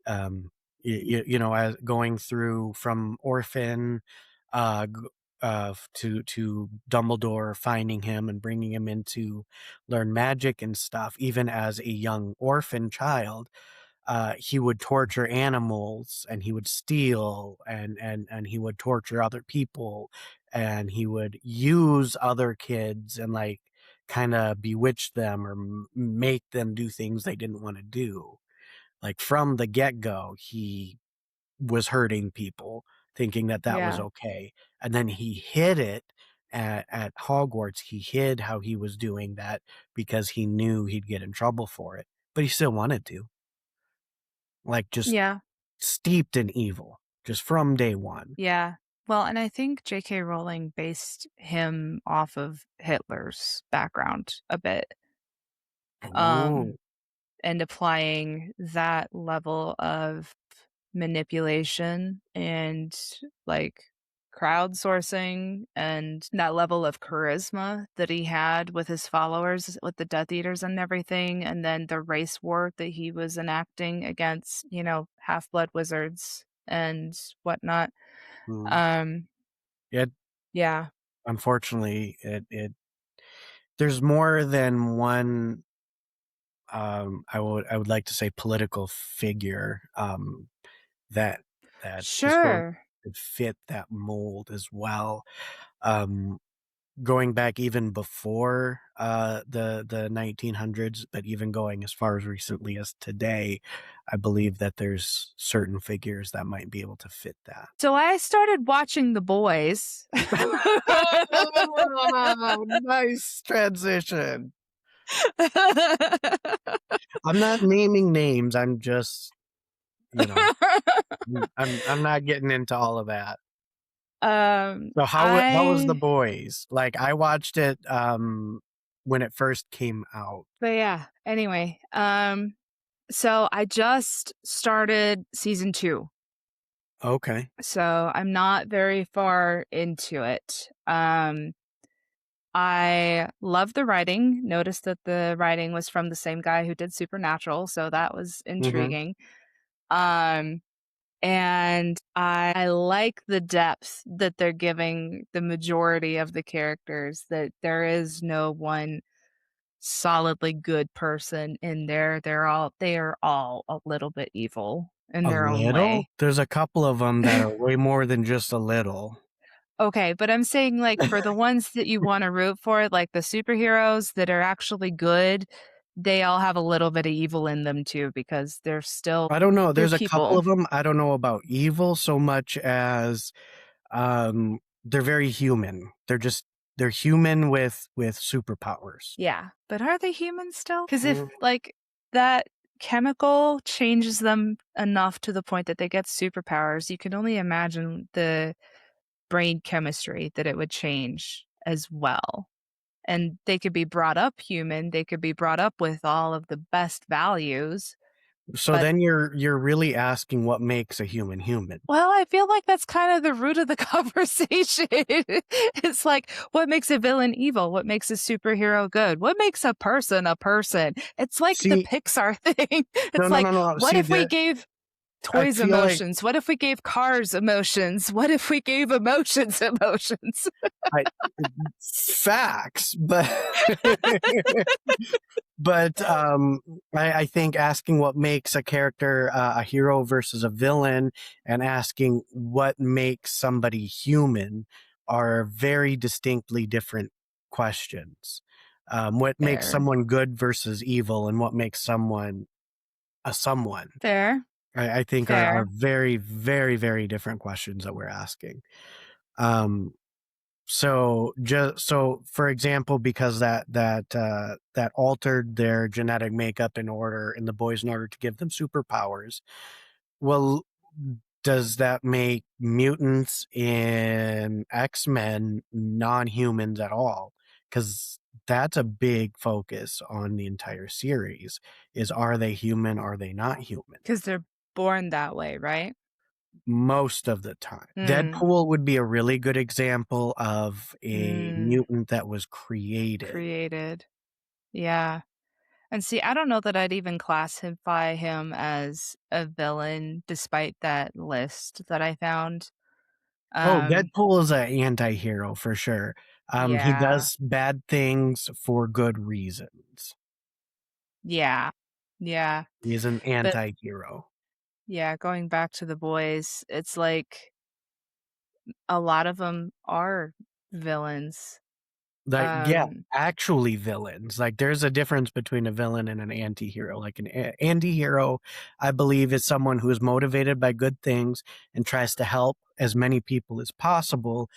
as going through from orphan to Dumbledore finding him and bringing him in to learn magic and stuff. Even as a young orphan child, he would torture animals and he would steal and he would torture other people and he would use other kids and like kind of bewitch them or make them do things they didn't want to do. Like from the get-go, he was hurting people, thinking that that was Yeah. okay, and then he hid it at Hogwarts. He hid how he was doing that because he knew he'd get in trouble for it, but he still wanted to, like, just Yeah. steeped in evil, just from day one. Yeah. Well, and I think J.K. Rowling based him off of Hitler's background a bit. Oh, Um, and applying that level of manipulation and like crowdsourcing and that level of charisma that he had with his followers with the Death Eaters and everything, and then the race war that he was enacting against, half-blood wizards and whatnot. mm. Um, It yeah. unfortunately, it there's more than one, I would like to say political figure, that that historically Sure. could fit that mold as well. Um, Going back even before the 1900s, but even going as far as recently as today, I believe that there's certain figures that might be able to fit that. So I started watching The Boys. Oh, nice transition. I'm not naming names. I'm just, you know, I'm not getting into all of that. So how was The I Boys? Like I watched it when it first came out. but yeah, anyway, so I just started season 2. Okay. So I'm not very far into it. I love the writing. Noticed that the writing was from the same guy who did Supernatural, so that was Mhm. intriguing. Um, and I like the depth that they're giving the majority of the characters, that there is no one solidly good person in there. They are all a little bit evil in A their own little? way. There's a couple of them that are way more than just a little. Okay, but I'm saying, like, for the ones that you wanna root for, like the superheroes that are actually good, they all have a little bit of evil in them too because I don't know, they're there's a couple people. of them. I don't know about evil so much as, they're very human. They're human with superpowers. Yeah, but are they human still? Because if, Mm, like, that chemical changes them enough to the point that they get superpowers, you can only imagine the brain chemistry that it would change as well. And they could be brought up human, they could be brought up with all of the best values, so but then you're really asking what makes a human human. well, I feel like that's kind of the root of the conversation. It's like, what makes a villain evil? What makes a superhero good? What makes a person a person? It's like the See Pixar thing. no, It's no, like, no, no, what see if we the gave I Toys feel like emotions. What if we gave cars emotions? What if we gave emotions emotions? I facts, but but I think asking what makes a character a hero versus a villain, and asking what makes somebody human, are very distinctly different questions. What makes Fair. someone good versus evil, and what makes someone a someone, Fair. I think are Fair. very, very, very different questions that we're asking. Um, so for example, because that altered their genetic makeup in the boys in order to give them superpowers. Well, does that make mutants in X-Men non-humans at all? Because that's a big focus on the entire series, is are they human, are they not human? Because they're born that way, right? Most of the time. Mm. Deadpool would be a really good example of a Mm. mutant that was created. Created. Yeah. And see, I don't know that I'd even classify him as a villain despite that list that I found. Oh, Um, Deadpool is an anti-hero for sure. He yeah. does bad things for good reasons. Yeah. Yeah. He's an But anti-hero. yeah, going back to the boys, it's like a lot of them are villains. Like, yeah, Um, actually villains. Like, there's a difference between a villain and an anti-hero. Like, anti-hero, I believe, is someone who is motivated by good things and tries to help as many people as possible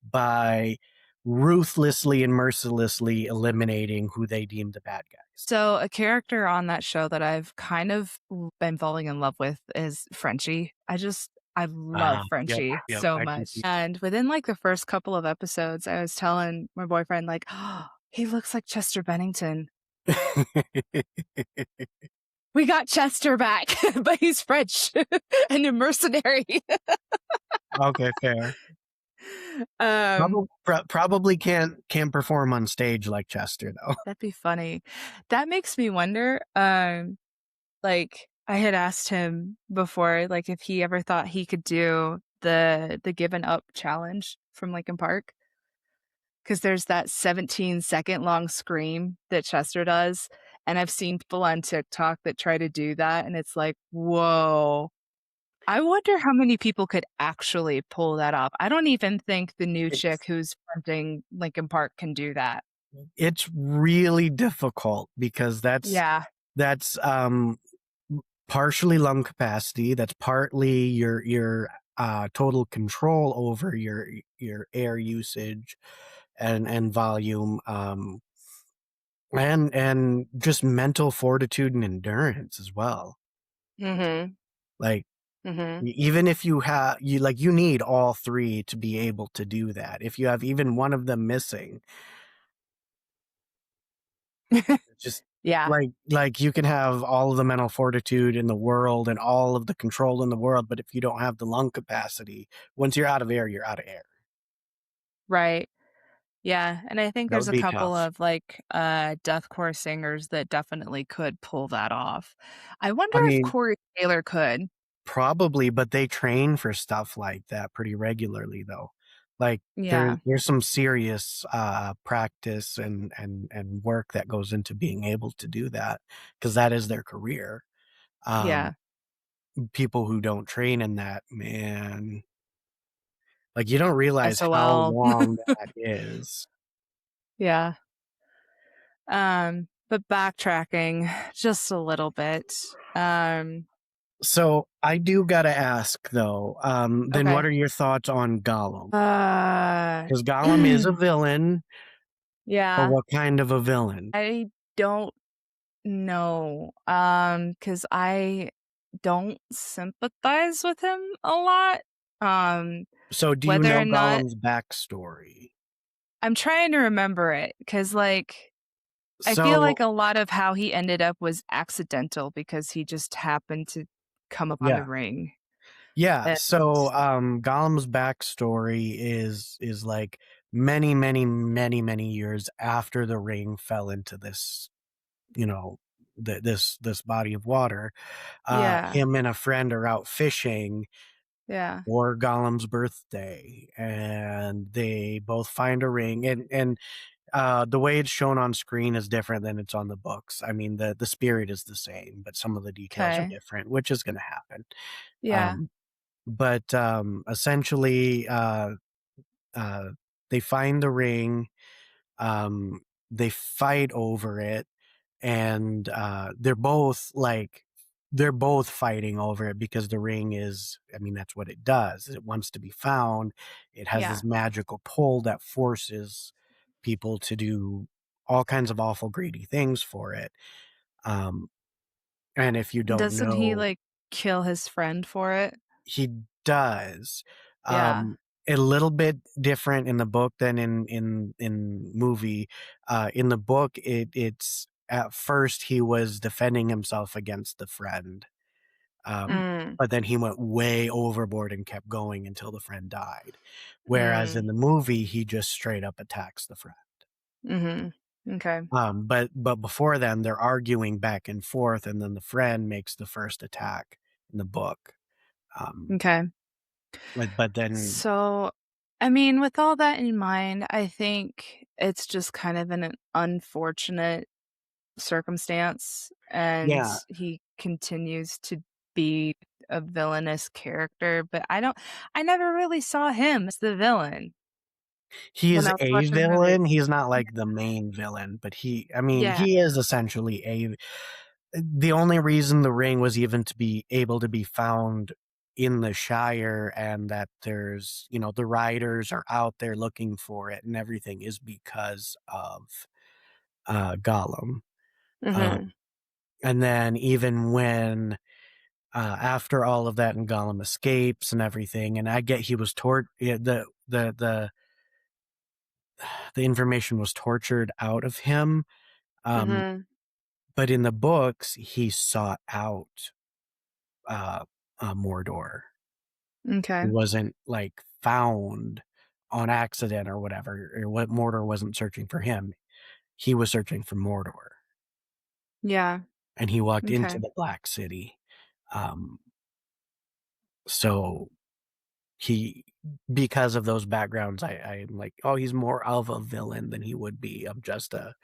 by ruthlessly and mercilessly eliminating who they deem the bad guys. so a character on that show that I've kind of been falling in love with is Frenchie. I love Yep, Frenchie yep, so I can much. see. And within like the first couple of episodes, I was telling my boyfriend, like, oh, he looks like Chester Bennington. We got Chester back, but he's French and a mercenary. Okay, fair. um, Probably can't perform on stage like Chester though. that'd be funny. That makes me wonder, like, I had asked him before, like, if he ever thought he could do the Given Up challenge from Linkin Park, because there's that 17-second long scream that Chester does, and I've seen people on TikTok that try to do that, and it's like, "Whoa." I wonder how many people could actually pull that off. I don't even think the new chick It's who's fronting Linkin Park can do that. it's really difficult because Yeah. that's partially lung capacity, that's partly your total control over your air usage and volume, and just mental fortitude and endurance as well. Mhm. Like, Mhm. even if you need all three to be able to do that. If you have even one of them missing, just Yeah. like you can have all of the mental fortitude in the world and all of the control in the world, but if you don't have the lung capacity, once you're out of air, you're out of air. Right. Yeah, and I think That there's would a be couple tough. of, like, deathcore singers that definitely could pull that off. I wonder I if mean, Corey Taylor could. probably, but they train for stuff like that pretty regularly though. Like, Yeah. there's some serious practice and work that goes into being able to do that, because that is their career. Um, Yeah. People who don't train in that, man, like, you don't realize how SOL. long that is. Yeah. But backtracking just a little bit. So, I do gotta ask though, then what Okay. are your thoughts on Gollum? Uh, Because Gollum is a villain, but yeah, what kind of a villain? I don't know. Because I don't sympathize with him a lot. Um, So, do you whether know or not Gollum's backstory? I'm trying to remember it, because like, I feel So, like a lot of how he ended up was accidental because he just happened to come upon the yeah. ring. Yeah, And so, Gollum's backstory is, like, many, many, many, many years after the ring fell into this, you know, this body of water. Yeah. Him and a friend are out fishing Yeah. for Gollum's birthday, and they both find a ring, and the way it's shown on screen is different than it's on the books. I mean, the spirit is the same, but some of the details are Okay. different, which is gonna happen. Yeah. Um, but essentially, uh, they find the ring, um, they fight over it, and they're both fighting over it because the ring is, I mean, that's what it does. It wants to be found. It has Yeah. this magical pull that forces people to do all kinds of awful greedy things for it. Um, and if you don't Doesn't he, know, like, kill his friend for it? he does. Yeah. A little bit different in the book than in movie. In the book, it's at first he was defending himself against the friend, um, Mm. but then he went way overboard and kept going until the friend died. Whereas in Mm. the movie, he just straight up attacks the friend. Mhm. Okay. But before then, they're arguing back and forth, and then the friend makes the first attack in the book. Um, Okay. but then, So, I mean, with all that in mind, I think it's just kind of an unfortunate circumstance, and yeah, he continues to be a villainous character, but I never really saw him as the villain when he's I was a watching the villain. movies. He's not like the main villain, but I mean, Yeah. he is essentially the only reason the ring was even to be able to be found in the Shire and that there's, the riders are out there looking for it and everything is because of Gollum. Um, Mhm. and then even when after all of that and Gollum escapes and everything, and I get he was yeah, the information was tortured out of him. Um, Mhm. but in the books, he sought out uh, Mordor. He Okay. wasn't like found on accident or whatever, or what Mordor wasn't searching for him. He was searching for Mordor, Yeah. and he walked into Okay. the Black City. Um, so he, because of those backgrounds, I'm like, oh, he's more of a villain than he would be of just a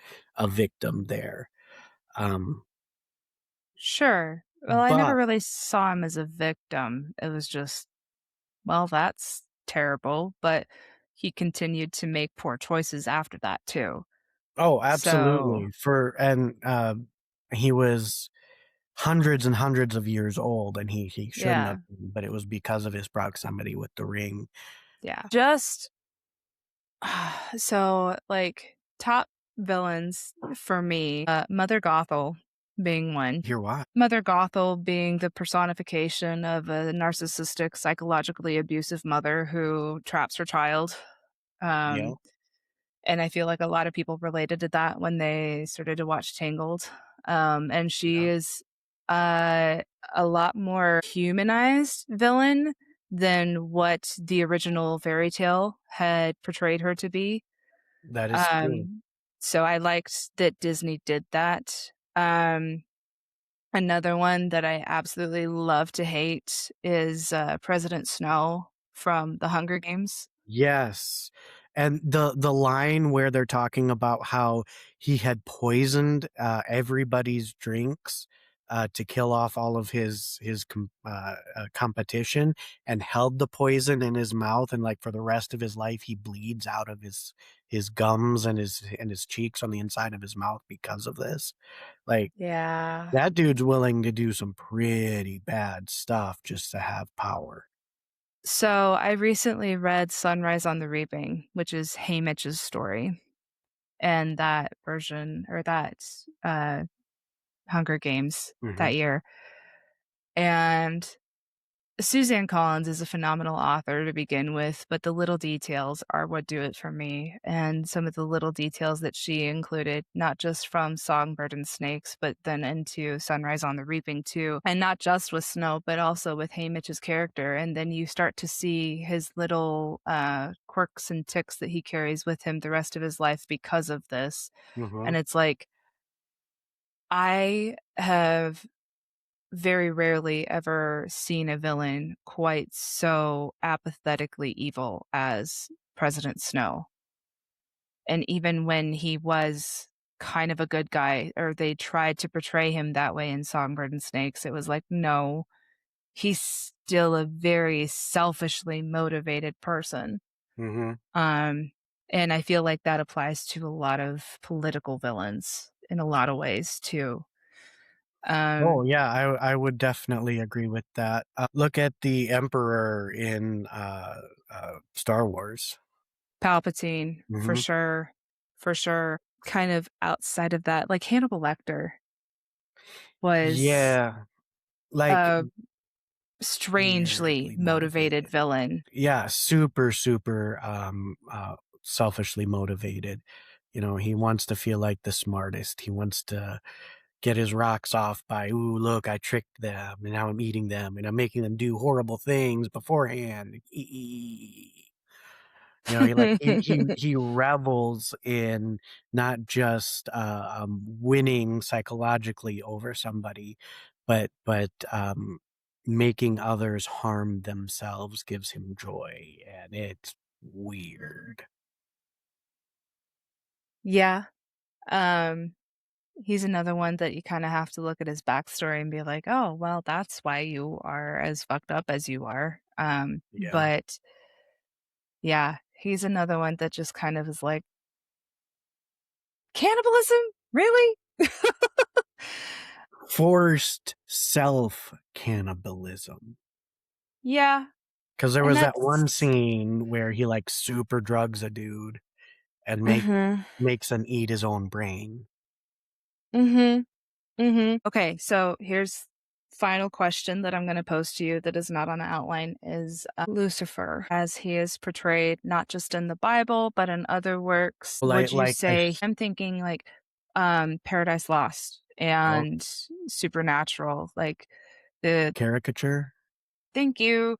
victim there. Um, Sure. Well, I never but really saw him as a victim. It was just, well, that's terrible, but he continued to make poor choices after that too. oh, So, absolutely. He was hundreds and hundreds of years old, and he shouldn't yeah. have been, but it was because of his proximity with the ring. Yeah. Just so, like, top villains for me, Mother Gothel being one. Here, why? Mother Gothel being the personification of a narcissistic, psychologically abusive mother who traps her child. Yeah, Um, and I feel like a lot of people related to that when they started to watch Tangled. And she yeah, is uh, a lot more humanized villain than what the original fairy tale had portrayed her to be. that is true. Um, so I liked that Disney did that. Another one that I absolutely love to hate is President Snow from The Hunger Games. Yes, and the line where they're talking about how he had poisoned, everybody's drinks, to kill off all of his competition and held the poison in his mouth, and, like, for the rest of his life, he bleeds out of his gums and his cheeks on the inside of his mouth because of this. Like, Yeah. that dude's willing to do some pretty bad stuff just to have power. So I recently read Sunrise on the Reaping, which is Haymitch's story, and that version or that Hunger Games Mhm. that year. And Suzanne Collins is a phenomenal author to begin with, but the little details are what do it for me. And some of the little details that she included, not just from Songbird and Snakes, but then into Sunrise on the Reaping too. And not just with Snow, but also with Haymitch's character. And then you start to see his little quirks and ticks that he carries with him the rest of his life because of this. And Mhm. it's like, I have very rarely ever seen a villain quite so apathetically evil as President Snow. And even when he was kind of a good guy, or they tried to portray him that way in Songbird and Snakes, it was like, no, he's still a very selfishly motivated person. Hmm. Um, and I feel like that applies to a lot of political villains in a lot of ways too. Oh Um, yeah, I would definitely agree with that. Look at the Emperor in Star Wars. Palpatine, for Hmm. sure, for sure. Kind of outside of that, like Hannibal Lecter was Yeah, like a strangely weirdly motivated motivated. villain. Yeah, super, super selfishly motivated. You know, he wants to feel like the smartest. He wants to get his rocks off by, ooh, look, I tricked them and now I'm eating them and I'm making them do horrible things beforehand. You know, he revels in not just winning psychologically over somebody, but making others harm themselves gives him joy, and it's weird. Yeah, um, he's another one that you kinda have to look at his backstory and be like, "Oh, well, that's why you are as fucked up as you are." Yeah, But yeah, he's another one that just kind of is like, "Cannibalism? Really?" forced self cannibalism. Yeah, Because there and was that that's one scene where he like super drugs a dude and Mhm, makes him eat his own brain. mhm. Mhm. Okay, so here's final question that I'm gonna pose to you that is not on the outline is, Lucifer, as he is portrayed not just in the Bible, but in other works, would you Like I say I'm thinking like, Paradise Lost oh, and Supernatural, like, the caricature. thank you.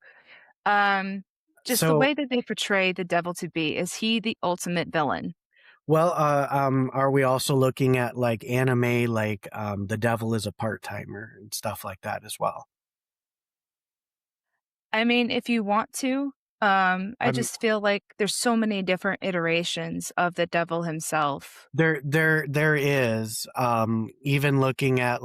Um, just the So way that they portray the devil to be, is he the ultimate villain? well, are we also looking at like anime, like The Devil is a Part Timer and stuff like that as well? I mean, if you want to, I I'm just feel like there's so many different iterations of the devil himself. there is even looking at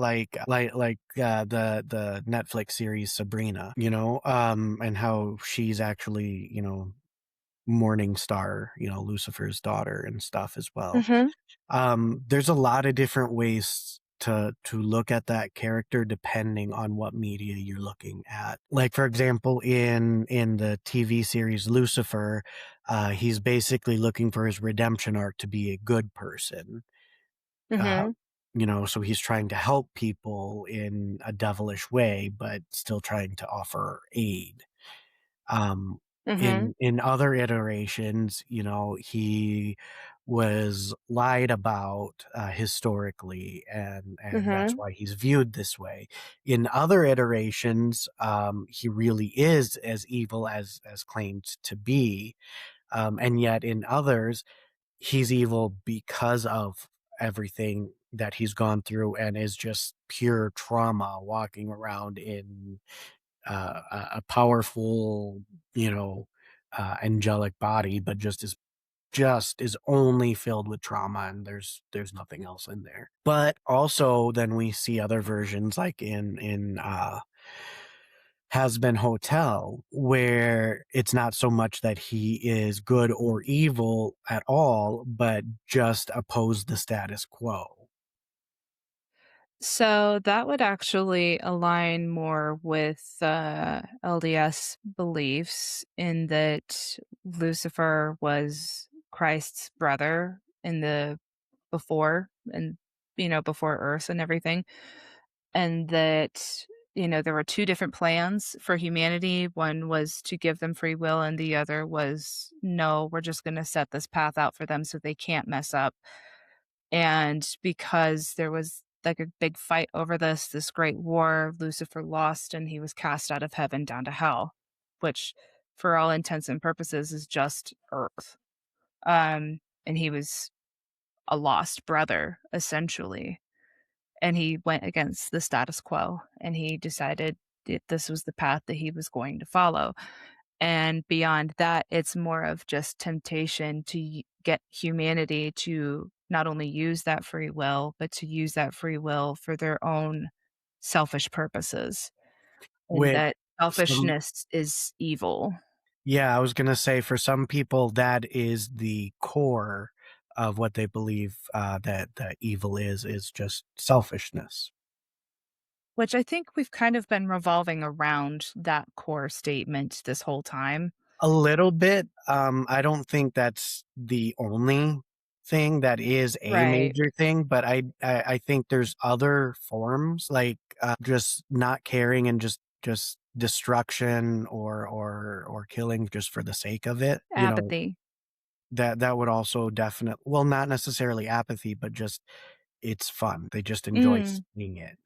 the Netflix series Sabrina, you know, and how she's actually, you know, Morning Star, you know, Lucifer's daughter and stuff as well. Mhm, There's a lot of different ways to look at that character depending on what media you're looking at. Like for example, in the TV series Lucifer, he's basically looking for his redemption arc to be a good person. Uh, mhm, you know, so he's trying to help people in a devilish way, but still trying to offer aid. Um, mhm, in other iterations, you know, he was lied about historically, and that's mhm, why he's viewed this way. In other iterations, he really is as evil as claimed to be, and yet in others, he's evil because of everything that he's gone through and is just pure trauma walking around in a powerful, you know, angelic body, but just is only filled with trauma, and there's nothing else in there. But also, then we see other versions, like in Has Been Hotel, where it's not so much that he is good or evil at all, but just oppose the status quo. So that would actually align more with LDS beliefs in that Lucifer was Christ's brother in the before and before Earth and everything, and that there were two different plans for humanity. One was to give them free will, and the other was no, we're just going to set this path out for them so they can't mess up. And because there was like a big fight over this great war, Lucifer lost and he was cast out of heaven down to hell, which for all intents and purposes is just earth. And he was a lost brother essentially. and he went against the status quo, and he decided that this was the path that he was going to follow. And beyond that, it's more of just temptation to get humanity to not only use that free will, but to use that free will for their own selfish purposes, and With that some selfishness is evil. Yeah, I was gonna say for some people that is the core of what they believe, that evil is just selfishness. Which I think we've kind of been revolving around that core statement this whole time. A little bit, I don't think that's the only thing that is a Right. major thing, but I think there's other forms, like, just not caring and just destruction or killing just for the sake of it, Apathy. that would also well, not necessarily apathy, but just it's fun. They just enjoy Mm. seeing it.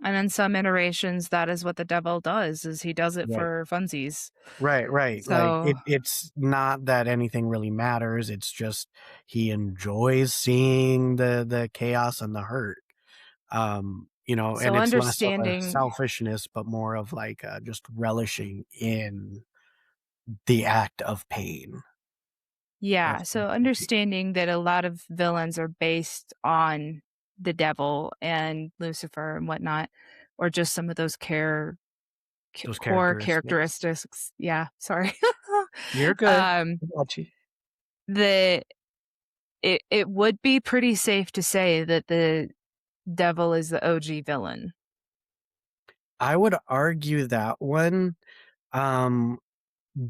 And in some iterations, that is what the devil does, is he does it Right. for funsies. Right, right. Like, So it's not that anything really matters, it's just he enjoys seeing the chaos and the hurt. And so it's less of a understanding selfishness, but more of, like, just relishing in the act of pain. yeah, That's so the key. understanding that a lot of villains are based on the devil and Lucifer and whatnot, or just some of those Those core characteristics. characteristics. Yeah, sorry. You're good. Um, I got you. that it would be pretty safe to say that the devil is the OG villain. I would argue that one, um,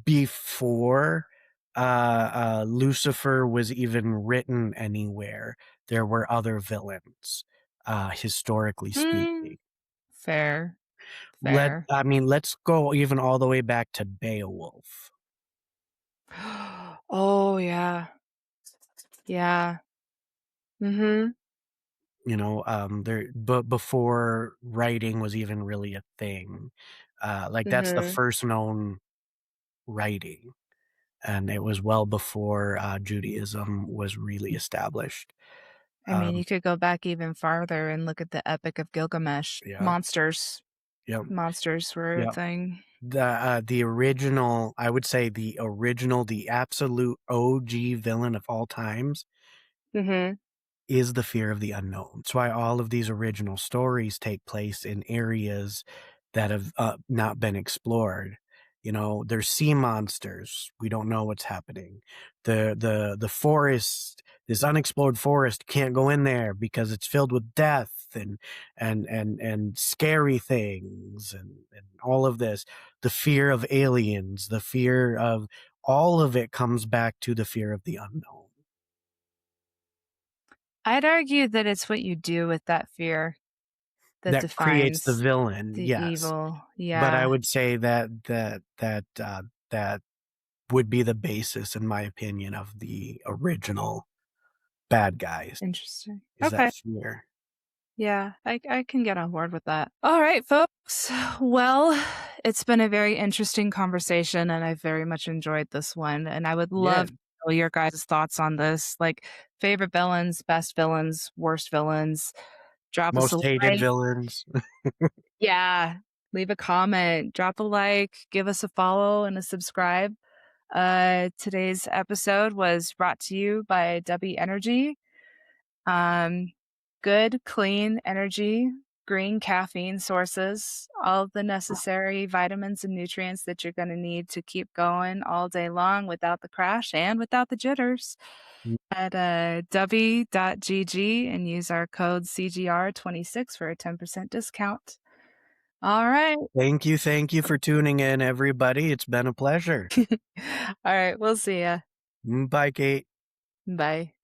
before, Lucifer was even written anywhere, there were other villains, historically Hmm, speaking. fair, fair. Let's go even all the way back to Beowulf. Oh, yeah. Yeah. Mhm, But before writing was even really a thing, like, that's the mhm. first known writing, and it was well before, Judaism was really established. I mean, Um, you could go back even farther and look at the Epic of Gilgamesh. yeah, Monsters. yep, Monsters were a yep. thing. The original I would say the original, the absolute OG villain of all times Mhm. is the fear of the unknown. That's why all of these original stories take place in areas that have, not been explored. There's sea monsters. We don't know what's happening. The forest, this unexplored forest, can't go in there because it's filled with death and scary things and all of this. The fear of aliens, the fear of all of it comes back to the fear of the unknown. I'd argue that it's what you do with that fear that That creates the defines villain, the yes. evil. But I Yeah. would say that would be the basis, in my opinion, of the original bad guys, Interesting. is that Okay. fear. Yeah, I can get on board with that. All right, folks. Well, it's been a very interesting conversation, and I very much enjoyed this one. And I would Yeah. love to know your guys' thoughts on this, like favorite villains, best villains, worst villains. Drop us a Most hated like. villains. Yeah, leave a comment, drop a like, give us a follow and a subscribe. Today's episode was brought to you by W Energy. Um, good, clean energy, green caffeine sources, all the necessary vitamins and nutrients that you're going to need to keep going all day long without the crash and without the jitters at w.gg and use our code CGR26 for a 10% discount. All right. Thank you for tuning in, everybody. It's been a pleasure. All right. We'll see ya. Bye, Kate. Bye.